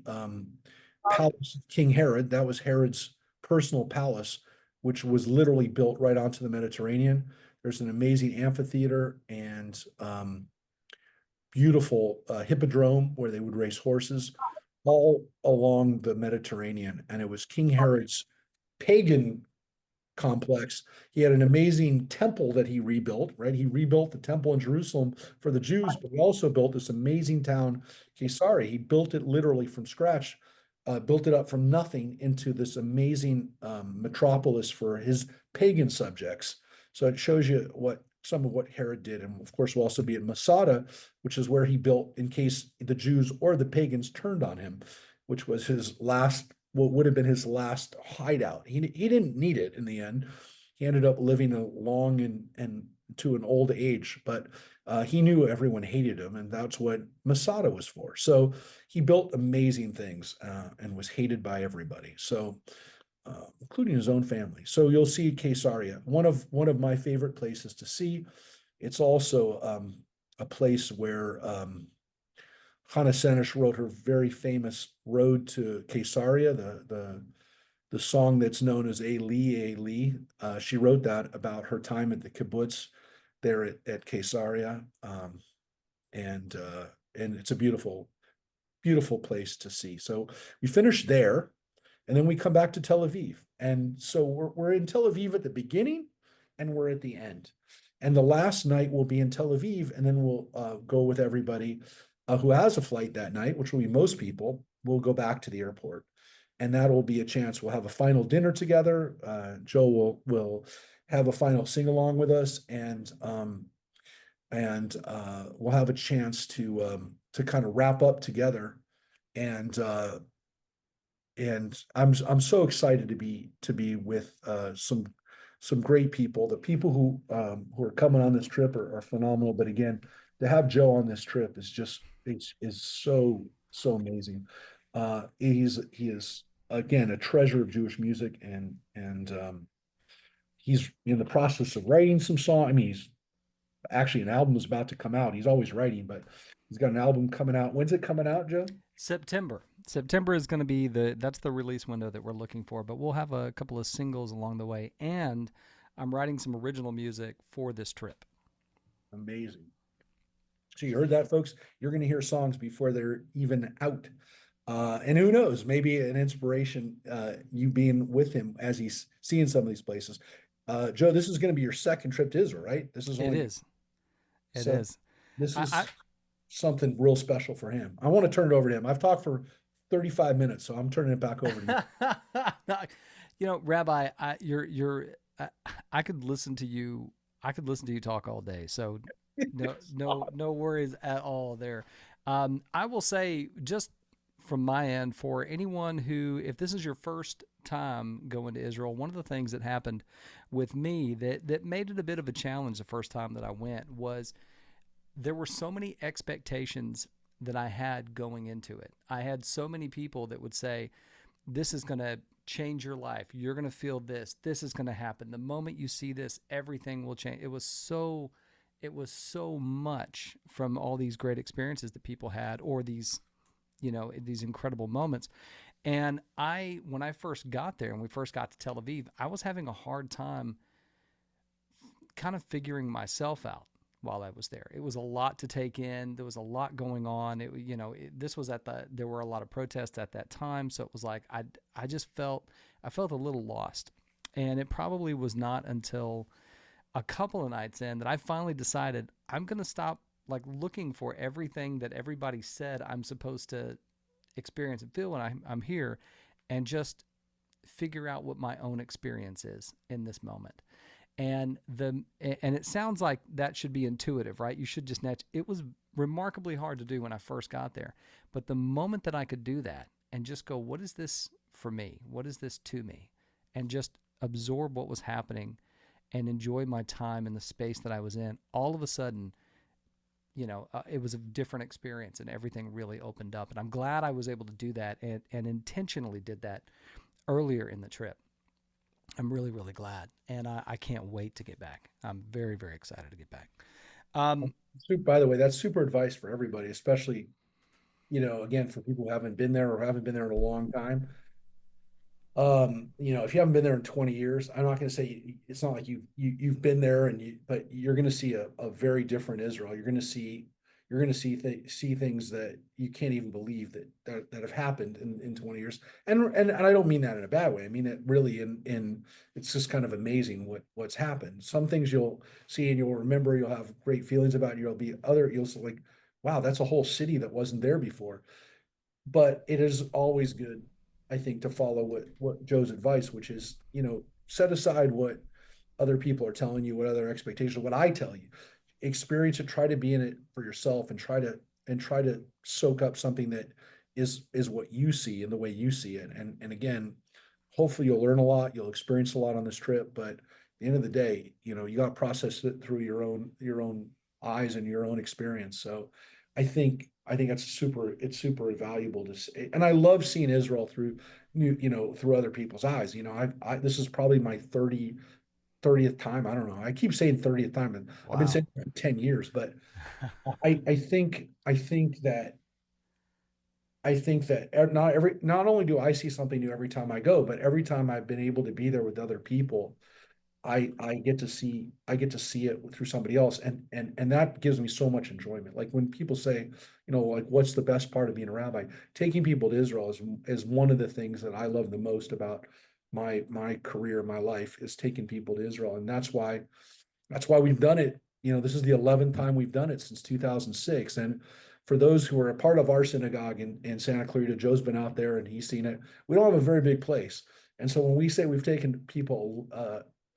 [SPEAKER 1] palace of King Herod. That was Herod's personal palace, which was literally built right onto the Mediterranean. There's an amazing amphitheater and beautiful hippodrome where they would race horses all along the Mediterranean. And it was King Herod's pagan complex. He had an amazing temple that he rebuilt, right? He rebuilt the temple in Jerusalem for the Jews, but he also built this amazing town, Caesarea. He built it literally from scratch, built it up from nothing into this amazing metropolis for his pagan subjects. So it shows you some of what Herod did. And of course, we'll also be at Masada, which is where he built in case the Jews or the pagans turned on him, which was what would have been his last hideout. He didn't need it in the end. He ended up living a long and to an old age, but he knew everyone hated him, and that's what Masada was for. So he built amazing things and was hated by everybody. So including his own family. So you'll see Caesarea, one of my favorite places to see. It's also a place where Hannah Senesh wrote her very famous Road to Caesarea, the song that's known as Eli, Eli. She wrote that about her time at the kibbutz there at Caesarea, and it's a beautiful, beautiful place to see. So we finish there, and then we come back to Tel Aviv. And so we're in Tel Aviv at the beginning, and we're at the end. And the last night will be in Tel Aviv, and then we'll go with everybody who has a flight that night, which will be most people. We'll go back to the airport, and that will be a chance. We'll have a final dinner together. Joe will have a final sing along with us, and we'll have a chance to kind of wrap up together. And I'm so excited to be with some great people. The people who are coming on this trip are phenomenal. But again, to have Joe on this trip is just is so amazing. He is again, a treasure of Jewish music, and he's in the process of writing some song. I mean, he's actually an album is about to come out. He's always writing, but he's got an album coming out. When's it coming out, Joe?
[SPEAKER 2] September. September is going to be that's the release window that we're looking for, but we'll have a couple of singles along the way, and I'm writing some original music for this trip.
[SPEAKER 1] Amazing. So you heard that, folks? You're going to hear songs before they're even out. And who knows, maybe an inspiration, you being with him as he's seeing some of these places. Joe, this is going to be your second trip to Israel, right? This is only,
[SPEAKER 2] It is. It
[SPEAKER 1] so
[SPEAKER 2] is.
[SPEAKER 1] this is
[SPEAKER 2] I,
[SPEAKER 1] something real special for him. I want to turn it over to him. I've talked for 35 minutes, so I'm turning it back over to you.
[SPEAKER 2] you know, Rabbi, I could listen to you. I could listen to you talk all day. So no worries at all there. I will say, just from my end, for anyone who, if this is your first time going to Israel, one of the things that happened with me that made it a bit of a challenge the first time that I went was there were so many expectations that I had going into it. I had so many people that would say, this is going to change your life. You're going to feel this. This is going to happen. The moment you see this, everything will change. It was so much from all these great experiences that people had, or these, these incredible moments. And when I first got there and we first got to Tel Aviv, I was having a hard time kind of figuring myself out while I was there. It was a lot to take in. There was a lot going on. There were a lot of protests at that time. So it was like, I felt a little lost. And it probably was not until a couple of nights in that I finally decided I'm going to stop looking for everything that everybody said I'm supposed to experience and feel when I'm here, and just figure out what my own experience is in this moment. And it sounds like that should be intuitive, right? You should just it was remarkably hard to do when I first got there. But the moment that I could do that and just go, what is this for me? What is this to me? And just absorb what was happening and enjoy my time in the space that I was in, all of a sudden, it was a different experience and everything really opened up. And I'm glad I was able to do that and intentionally did that earlier in the trip. I'm really, really glad. And I can't wait to get back. I'm very, very excited to get back.
[SPEAKER 1] By the way, that's super advice for everybody, especially, again, for people who haven't been there or haven't been there in a long time. If you haven't been there in 20 years, I'm not going to say it's not like you've been there but you're going to see a very different Israel. You're going to see things that you can't even believe that have happened in 20 years. And I don't mean that in a bad way. I mean it really in it's just kind of amazing what's happened. Some things you'll see and you'll remember, you'll have great feelings about, you'll like, wow, that's a whole city that wasn't there before. But it is always good, I think, to follow what Joe's advice, which is, set aside what other people are telling you, what other expectations, what I tell you, experience it, try to be in it for yourself, and try to soak up something that is what you see and the way you see it. And again, hopefully you'll learn a lot, you'll experience a lot on this trip, but at the end of the day, you got to process it through your own eyes and your own experience. So I think it's super valuable to see. And I love seeing Israel through through other people's eyes. This is probably my 30th time. I don't know. I keep saying 30th time, and
[SPEAKER 2] Wow.
[SPEAKER 1] I've been saying it for 10 years, but I think that not only do I see something new every time I go, but every time I've been able to be there with other people, I get to see it through somebody else, and that gives me so much enjoyment. Like when people say, what's the best part of being a rabbi? Taking people to Israel is one of the things that I love the most about my career, my life, is taking people to Israel, and that's why we've done it. This is the 11th time we've done it since 2006, and for those who are a part of our synagogue in Santa Clarita, Joe's been out there and he's seen it. We don't have a very big place, and so when we say we've taken people,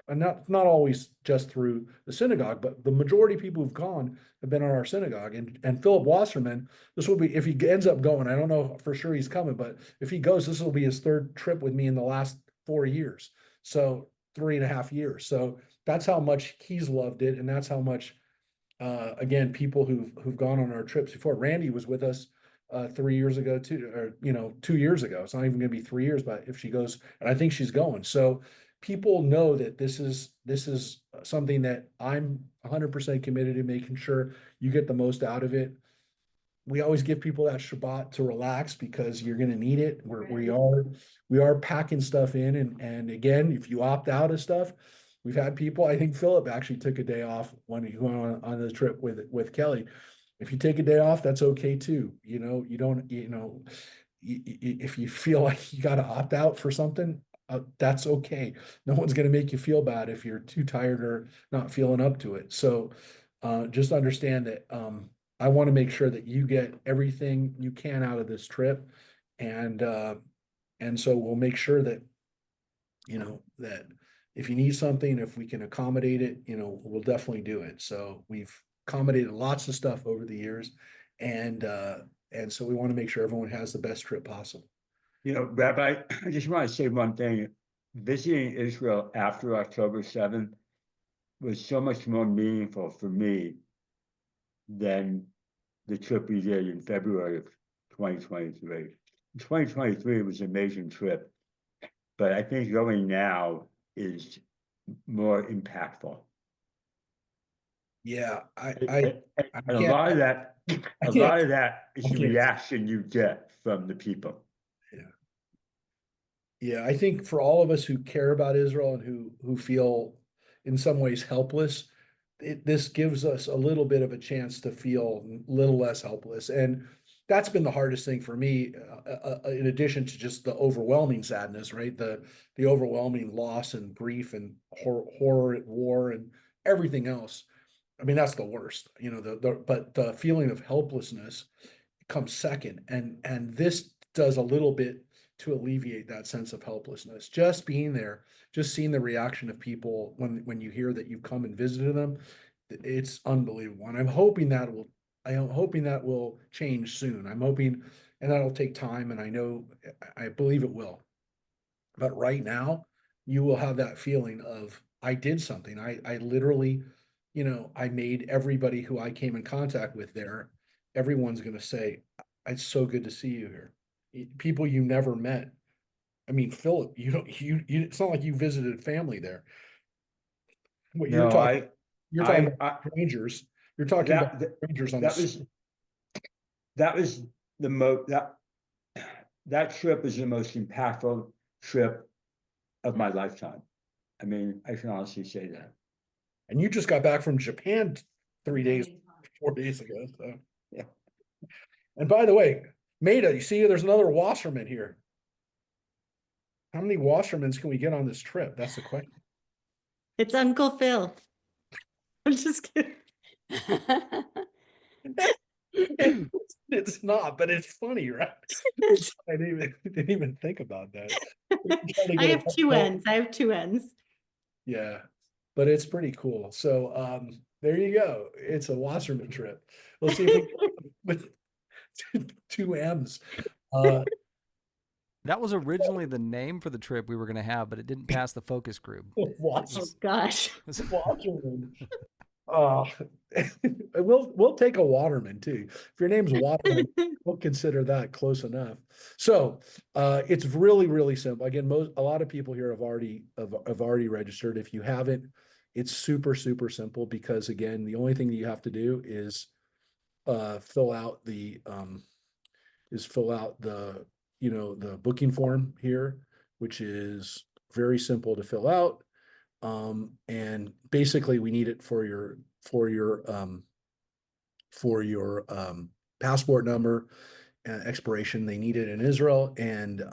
[SPEAKER 1] and not always just through the synagogue, but the majority of people who've gone have been on our synagogue. And Philip Wasserman, this will be, if he ends up going, I don't know for sure he's coming, but if he goes, this will be his third trip with me in the last 4 years. So 3.5 years. So that's how much he's loved it. And that's how much, again, people who've gone on our trips before. Randy was with us 3 years ago too, or 2 years ago. It's not even gonna be 3 years, but if she goes, and I think she's going. So people know that this is something that I'm 100% committed to making sure you get the most out of it. We always give people that Shabbat to relax because you're gonna need it. We are packing stuff in, and again, if you opt out of stuff, we've had people. I think Philip actually took a day off when he went on the trip with Kelly. If you take a day off, that's okay too. You don't. If you feel like you got to opt out for something, that's okay. No one's gonna make you feel bad if you're too tired or not feeling up to it. So just understand that. I want to make sure that you get everything you can out of this trip. And so we'll make sure that, that if you need something, if we can accommodate it, we'll definitely do it. So we've accommodated lots of stuff over the years. And so we want to make sure everyone has the best trip possible.
[SPEAKER 5] Rabbi, I just want to say one thing. Visiting Israel after October 7th was so much more meaningful for me than the trip we did in February of 2023. 2023 was an amazing trip, but I think going now is more impactful.
[SPEAKER 1] Yeah,
[SPEAKER 5] And a lot of that is the reaction you get from the people.
[SPEAKER 1] Yeah, I think for all of us who care about Israel and who feel in some ways helpless, this gives us a little bit of a chance to feel a little less helpless. And that's been the hardest thing for me, in addition to just the overwhelming sadness, right? The overwhelming loss and grief and horror at war and everything else. I mean, that's the worst, but the feeling of helplessness comes second. And this does a little bit to alleviate that sense of helplessness. Just being there, just seeing the reaction of people when you hear that you've come and visited them, it's unbelievable. And I'm hoping that will change soon. I'm hoping, and that'll take time, and I believe it will. But right now, you will have that feeling of, I did something. I literally, I made everybody who I came in contact with there, everyone's going to say, it's so good to see you here. People you never met. I mean, Philip, it's not like you visited family there. What you're talking about strangers. You're talking about strangers on
[SPEAKER 5] that was that trip was the most impactful trip of my lifetime. I mean, I can honestly say that.
[SPEAKER 1] And you just got back from Japan 4 days ago. So
[SPEAKER 5] yeah.
[SPEAKER 1] And by the way, Maida, you see there's another washerman here. How many washermen can we get on this trip? That's the question.
[SPEAKER 6] It's Uncle Phil. I'm just kidding.
[SPEAKER 1] It's not, but it's funny, right? I didn't even think about that.
[SPEAKER 6] I have two ends.
[SPEAKER 1] Yeah, but it's pretty cool. So there you go. It's a washerman trip. We'll see if we with two M's.
[SPEAKER 2] That was originally the name for the trip we were going to have, but it didn't pass the focus group.
[SPEAKER 6] Oh gosh.
[SPEAKER 1] Waterman. We'll take a Waterman too. If your name's Waterman, we'll consider that close enough. So it's really, really simple. Again, a lot of people here have already registered. If you haven't, it's super, super simple because again, the only thing that you have to do is fill out the the booking form here, which is very simple to fill out. And basically we need it for your passport number expiration. They need it in Israel. And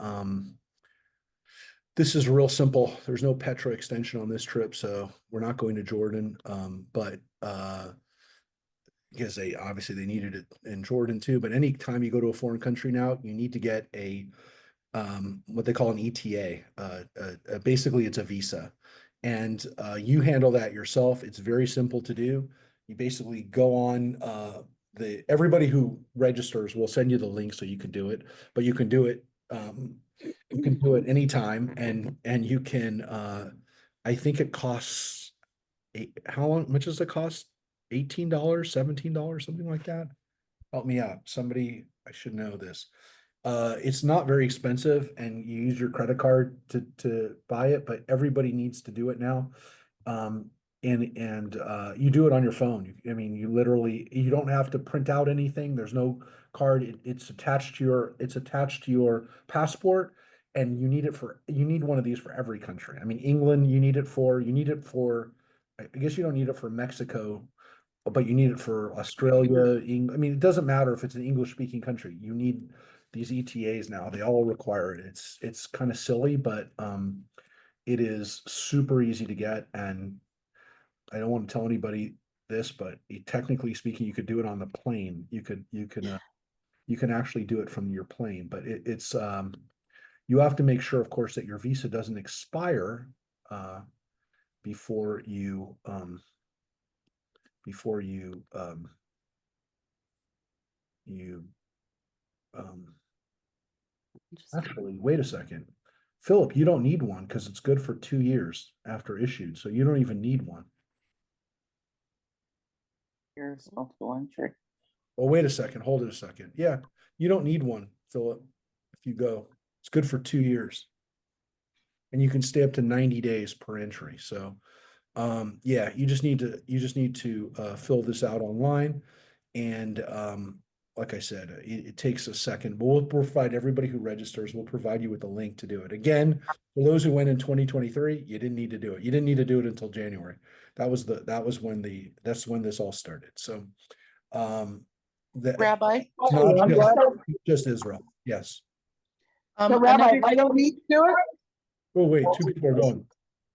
[SPEAKER 1] this is real simple. There's no Petra extension on this trip, so we're not going to Jordan. But because they needed it in Jordan too. But anytime you go to a foreign country now, you need to get a what they call an ETA. Basically, it's a visa, and you handle that yourself. It's very simple to do. You basically go on everybody who registers will send you the link so you can do it, but you can do it anytime, and you can I think it costs how much does it cost? $18, $17, something like that. Help me out. Somebody, I should know this. It's not very expensive and you use your credit card to buy it, but everybody needs to do it now. And you do it on your phone. I mean, you don't have to print out anything. There's no card. It's attached to your passport, and you need one of these for every country. I mean, England, you need it for, I guess you don't need it for Mexico, but you need it for Australia. I mean, it doesn't matter if it's an English speaking country. You need these ETAs now. They all require it. It's kind of silly, but it is super easy to get. And I don't want to tell anybody this, but technically speaking, you could do it on the plane. You can actually do it from your plane, but it's you have to make sure, of course, that your visa doesn't expire before you actually, wait a second. Philip, you don't need one because it's good for 2 years after issued, so you don't even need one.
[SPEAKER 4] Here's multiple entry.
[SPEAKER 1] Well, wait a second, hold it a second. Yeah, you don't need one, Philip, if you go. It's good for 2 years. And you can stay up to 90 days per entry. So yeah, you just need to fill this out online. And like I said, it takes a second, but we'll provide everybody who registers, we'll provide you with a link to do it. Again, for those who went in 2023, you didn't need to do it. You didn't need to do it until January. That's when this all started. So
[SPEAKER 4] Rabbi,
[SPEAKER 1] not just Israel. Yes.
[SPEAKER 3] So Rabbi, I don't need to do it?
[SPEAKER 1] Oh, wait, 2 people are going.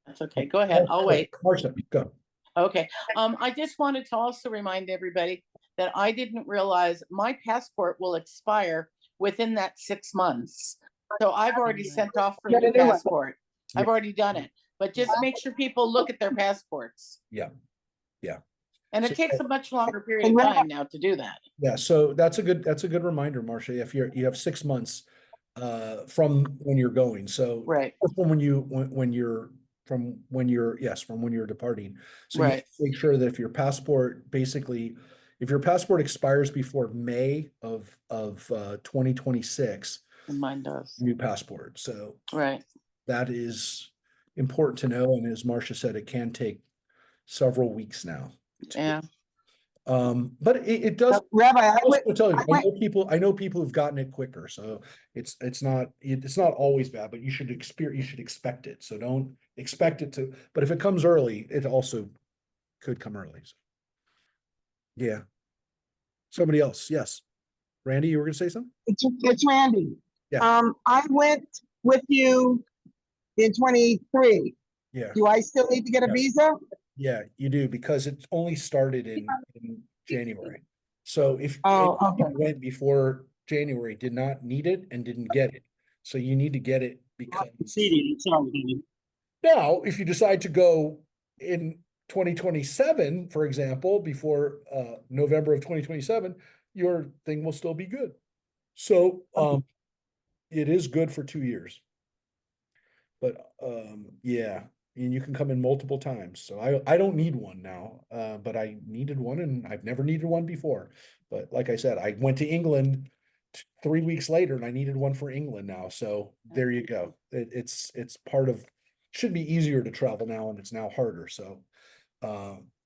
[SPEAKER 4] That's okay. Go ahead. I'll wait.
[SPEAKER 1] Marcia, go.
[SPEAKER 4] Okay. I just wanted to also remind everybody that I didn't realize my passport will expire within that 6 months. So I've already sent off for a new passport. I've already done it. But just make sure people look at their passports.
[SPEAKER 1] Yeah. Yeah.
[SPEAKER 4] And
[SPEAKER 1] So-
[SPEAKER 4] it takes a much longer period of time now to do that.
[SPEAKER 1] Yeah, so that's a good reminder, Marcia. If you have 6 months from when you're going. So
[SPEAKER 4] Right.
[SPEAKER 1] from when you're departing. So you
[SPEAKER 4] Right.
[SPEAKER 1] make sure that if your passport expires before May of 2026,
[SPEAKER 4] And mine does.
[SPEAKER 1] new passport. So
[SPEAKER 4] Right.
[SPEAKER 1] that is important to know. And as Marcia said, it can take several weeks now.
[SPEAKER 4] Yeah.
[SPEAKER 1] But it does.
[SPEAKER 3] Rabbi,
[SPEAKER 1] I will tell you, I know people who've gotten it quicker, so it's not always bad, but you should expect it. So don't expect it to, but if it comes early, it also could come early. So. Yeah. Somebody else, yes. Randy, you were gonna say something?
[SPEAKER 3] It's Randy.
[SPEAKER 1] Yeah.
[SPEAKER 3] I went with you in 23.
[SPEAKER 1] Yeah.
[SPEAKER 3] Do I still need to get a
[SPEAKER 1] Yes.
[SPEAKER 3] visa?
[SPEAKER 1] Yeah, you do, because it only started in January. So if
[SPEAKER 3] Oh,
[SPEAKER 1] you
[SPEAKER 3] okay.
[SPEAKER 1] went before January, did not need it and didn't get it. So you need to get it because now, if you decide to go in 2027, for example, before November of 2027, your thing will still be good. So it is good for 2 years. But yeah, and you can come in multiple times. So I don't need one now, but I needed one and I've never needed one before. But like I said, I went to England 3 weeks later and I needed one for England now. So there you go. It's part of, should be easier to travel now and it's now harder. So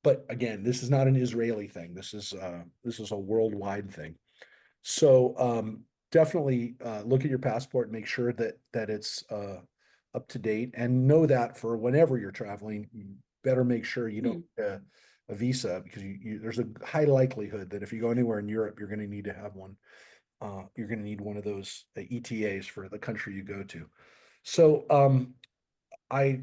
[SPEAKER 1] but again, this is not an Israeli thing. This is a worldwide thing. So definitely look at your passport and make sure that it's up to date, and know that for whenever you're traveling, you better make sure you don't get a visa, because there's a high likelihood that if you go anywhere in Europe, you're going to need to have one. You're going to need one of those ETAs for the country you go to. So I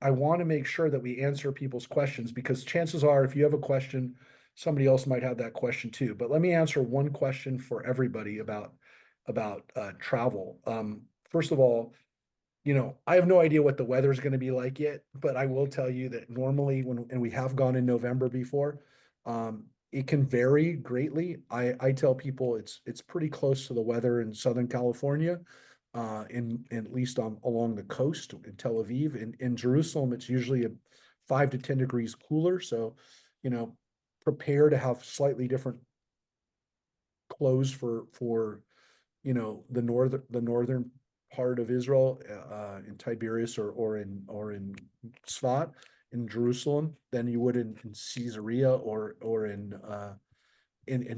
[SPEAKER 1] want to make sure that we answer people's questions, because chances are, if you have a question, somebody else might have that question too. But let me answer one question for everybody about travel. First of all, I have no idea what the weather is going to be like yet, but I will tell you that normally and we have gone in November before, it can vary greatly. I tell people it's pretty close to the weather in Southern California, in at least along the coast in Tel Aviv. In Jerusalem, it's usually 5 to 10 degrees cooler. So, prepare to have slightly different closed for the northern part of Israel, in Tiberias or in Tzfat, in Jerusalem, than you would in Caesarea or in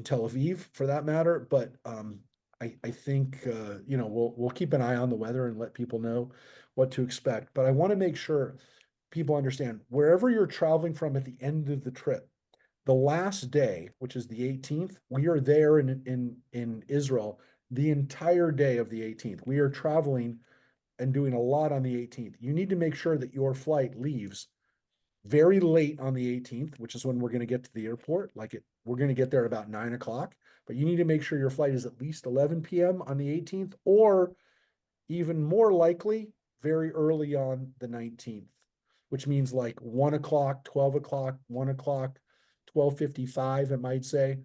[SPEAKER 1] Tel Aviv, for that matter. But I think we'll keep an eye on the weather and let people know what to expect. But I want to make sure people understand, wherever you're traveling from at the end of the trip, the last day, which is the 18th, we are there in Israel the entire day of the 18th. We are traveling and doing a lot on the 18th. You need to make sure that your flight leaves very late on the 18th, which is when we're going to get to the airport. We're going to get there about 9 o'clock, but you need to make sure your flight is at least 11 p.m. on the 18th, or even more likely, very early on the 19th, which means like 1 o'clock, 12 o'clock, 1 o'clock, 12:55, it might say.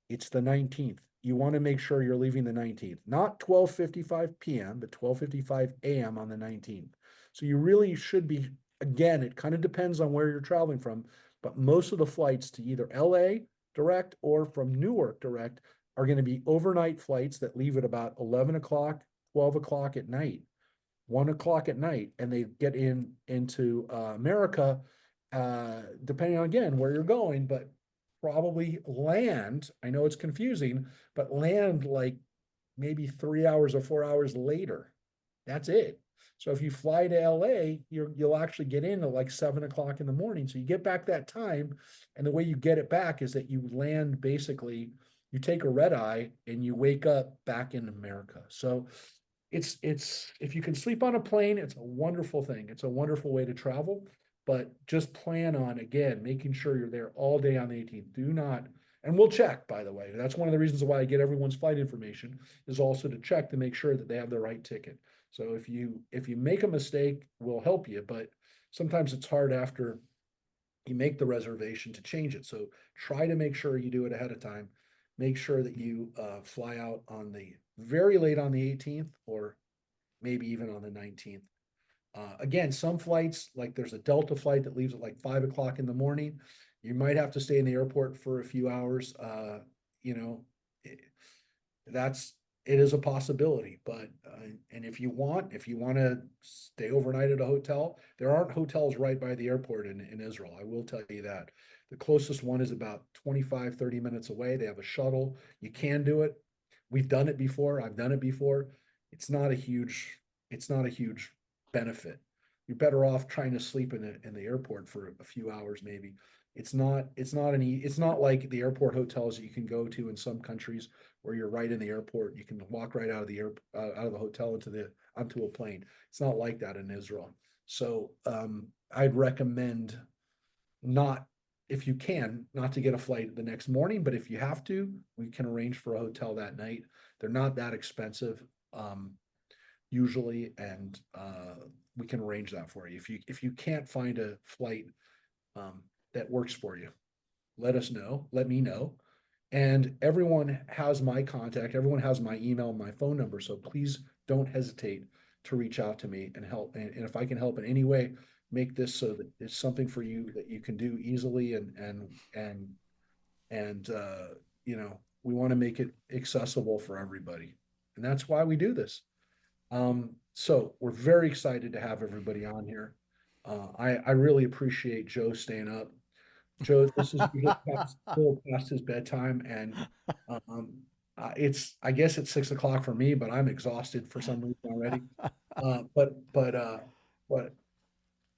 [SPEAKER 1] It's the 19th. You want to make sure you're leaving the 19th, not 12:55 p.m., but 12:55 a.m. on the 19th. So you really should be, again, it kind of depends on where you're traveling from, but most of the flights to either LA direct or from Newark direct are going to be overnight flights that leave at about 11 o'clock, 12 o'clock at night, 1 o'clock at night, and they get into America, depending on, again, where you're going, but probably land. I know it's confusing, but land like maybe 3 hours or 4 hours later. That's it. So if you fly to LA, you'll actually get in at like 7 o'clock in the morning. So you get back that time, and the way you get it back is that you land, basically, you take a red eye and you wake up back in America. So it's if you can sleep on a plane, it's a wonderful thing. It's a wonderful way to travel, but just plan on, again, making sure you're there all day on the 18th. Do not, and we'll check, by the way. That's one of the reasons why I get everyone's flight information, is also to check to make sure that they have the right ticket. So if you make a mistake, we'll help you, but sometimes it's hard after you make the reservation to change it. So try to make sure you do it ahead of time. Make sure that you fly out on the very late on the 18th, or maybe even on the 19th. Again, some flights, like there's a Delta flight that leaves at like 5 o'clock in the morning. You might have to stay in the airport for a few hours. It is a possibility, but and if you want to stay overnight at a hotel, there aren't hotels right by the airport in Israel. I will tell you that. The closest one is about 25, 30 minutes away. They have a shuttle. You can do it. We've done it before. I've done it before. It's not a huge benefit. You're better off trying to sleep in the airport for a few hours, maybe. It's not like the airport hotels that you can go to in some countries where you're right in the airport. You can walk right out of the out of the hotel onto a plane. It's not like that in Israel. So I'd recommend, not, if you can, not to get a flight the next morning, but if you have to, we can arrange for a hotel that night. They're not that expensive usually, and we can arrange that for you. If you can't find a flight that works for you, let us know. Let me know. And everyone has my contact. Everyone has my email, my phone number. So please don't hesitate to reach out to me and help. And if I can help in any way, make this so that it's something for you that you can do easily. And we want to make it accessible for everybody. And that's why we do this. So we're very excited to have everybody on here. I really appreciate Joe staying up. Joe, this is still past his bedtime, and I guess it's 6 o'clock for me, but I'm exhausted for some reason already. But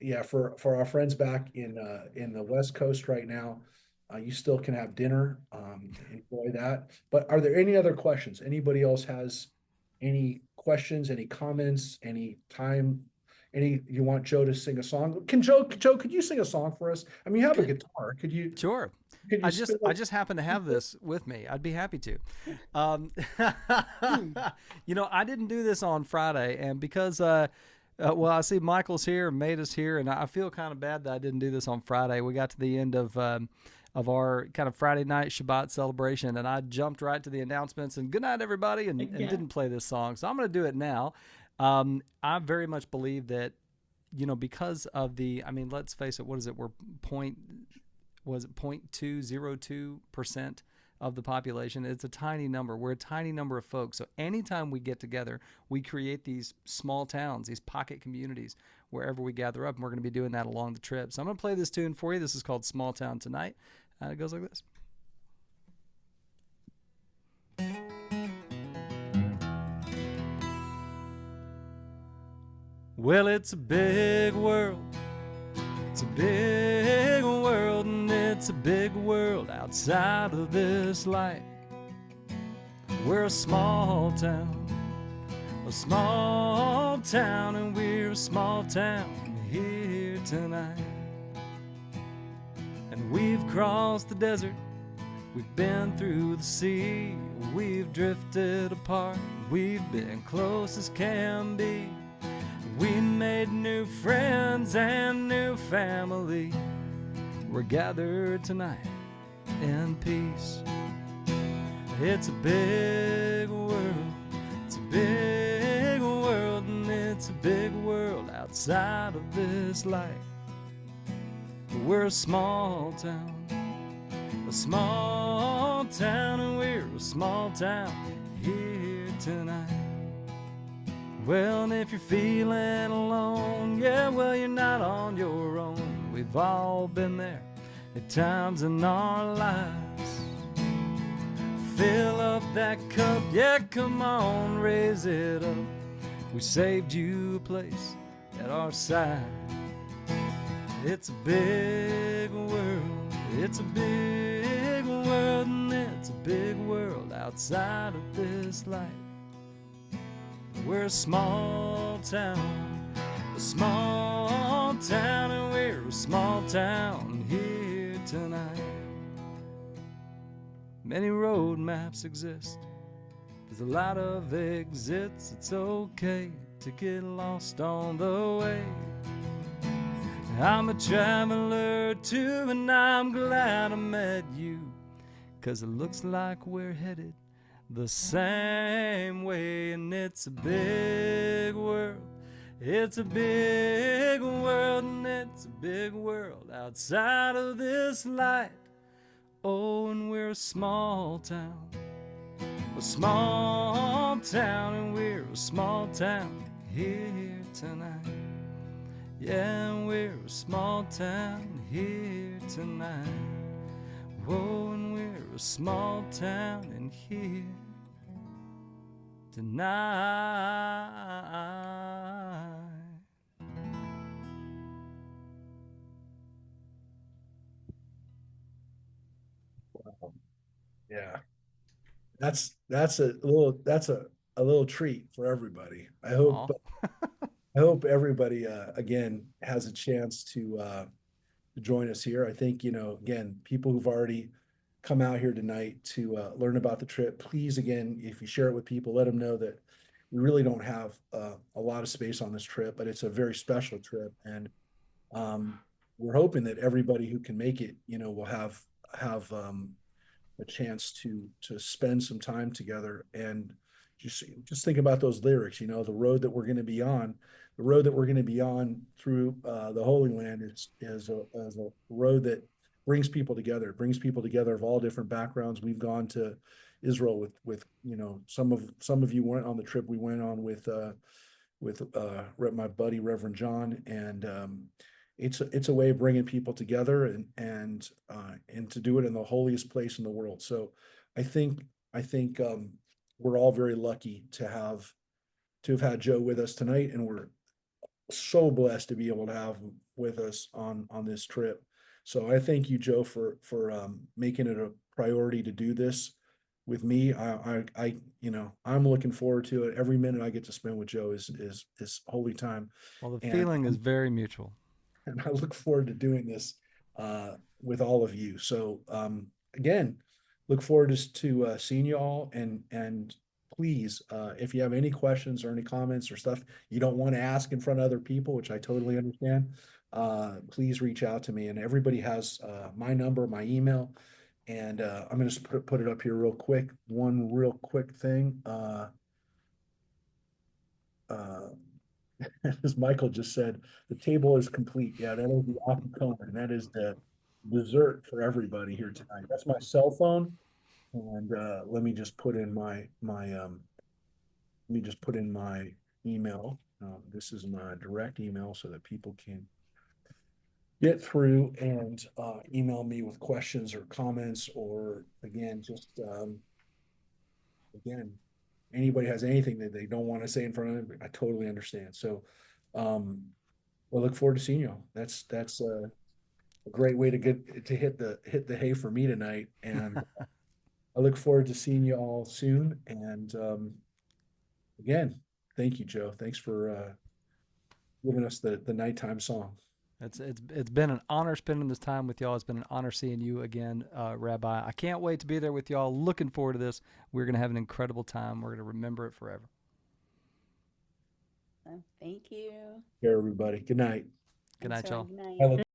[SPEAKER 1] yeah, for our friends back in the West Coast right now, you still can have dinner. Enjoy that. But are there any other questions? Anybody else has any questions, any comments, any time? You want Joe to sing a song? Joe, could you sing a song for us? I mean, you have a guitar. Could you?
[SPEAKER 2] Sure.
[SPEAKER 1] Could you
[SPEAKER 2] I just happen to have this with me. I'd be happy to. I didn't do this on Friday, and because well, I see Michael's here, Maida's here, and I feel kind of bad that I didn't do this on Friday. We got to the end of our kind of Friday night Shabbat celebration, and I jumped right to the announcements and good night, everybody, and didn't play this song. So I'm going to do it now. I very much believe that, because of let's face it, what is it? We're 0.202% of the population. It's a tiny number. We're a tiny number of folks. So anytime we get together, we create these small towns, these pocket communities wherever we gather up. And we're going to be doing that along the trip. So I'm going to play this tune for you. This is called Small Town Tonight. It goes like this. Well, it's a big world. It's a big world, and it's a big world outside of this light. We're a small town, and we're a small town here tonight. And we've crossed the desert, we've been through the sea, we've drifted apart, we've been close as can be. We made new friends and new family. We're gathered tonight in peace. It's a big world. It's a big world, and it's a big world outside of this light. We're a small town, and we're a small town here tonight. Well, and if you're feeling alone, yeah, well, you're not on your own. We've all been there at times in our lives. Fill up that cup, yeah, come on, raise it up. We saved you a place at our side. It's a big world, it's a big world, and it's a big world outside of this life. We're a small town, and we're a small town here tonight. Many road maps exist, there's a lot of exits. It's okay to get lost on the way. I'm a traveler too, and I'm glad I met you, 'cause it looks like we're headed the same way. And it's a big world, it's a big world, and it's a big world outside of this light. Oh, and we're a small town, and we're a small town here tonight. Yeah, and we're a small town here tonight. Whoa, and we're a small town in here tonight.
[SPEAKER 1] Yeah. That's a little treat for everybody. I hope everybody again has a chance to join us here. I think, again, people who've already come out here tonight to learn about the trip, please, again, if you share it with people, let them know that we really don't have a lot of space on this trip, but it's a very special trip. And we're hoping that everybody who can make it, will have a chance to spend some time together. And just think about those lyrics, the road that we're going to be on. The road that we're going to be on through the Holy Land is a road that brings people together. It brings people together of all different backgrounds. We've gone to Israel with some of you went on the trip we went on with my buddy Reverend John, and it's a way of bringing people together and to do it in the holiest place in the world. So I think we're all very lucky to have had Joe with us tonight, and we're so blessed to be able to have him with us on this trip. So I thank you, Joe, for making it a priority to do this with me. I'm looking forward to it. Every minute I get to spend with Joe is holy time.
[SPEAKER 2] Well, the feeling is very mutual.
[SPEAKER 1] And I look forward to doing this with all of you. So again, look forward to seeing you all, and please, if you have any questions or any comments or stuff you don't want to ask in front of other people, which I totally understand, please reach out to me. And everybody has my number, my email, and I'm going to put it up here real quick. One real quick thing. As Michael just said, the table is complete. Yeah, that is the afikoman, and that is the dessert for everybody here tonight. That's my cell phone, And let me just put in my email. This is my direct email so that people can get through and email me with questions or comments, or again, just again, anybody has anything that they don't want to say in front of me, I totally understand. So I look forward to seeing you all. That's a great way to hit the hay for me tonight. And I look forward to seeing you all soon. And again, thank you, Joe. Thanks for giving us the nighttime song.
[SPEAKER 2] It's been an honor spending this time with y'all. It's been an honor seeing you again, Rabbi. I can't wait to be there with y'all. Looking forward to this. We're going to have an incredible time. We're going to remember it forever.
[SPEAKER 7] Thank you.
[SPEAKER 1] Here, everybody. Good night.
[SPEAKER 2] Good night,
[SPEAKER 7] Thanks,
[SPEAKER 2] y'all.
[SPEAKER 7] Good night.
[SPEAKER 1] I look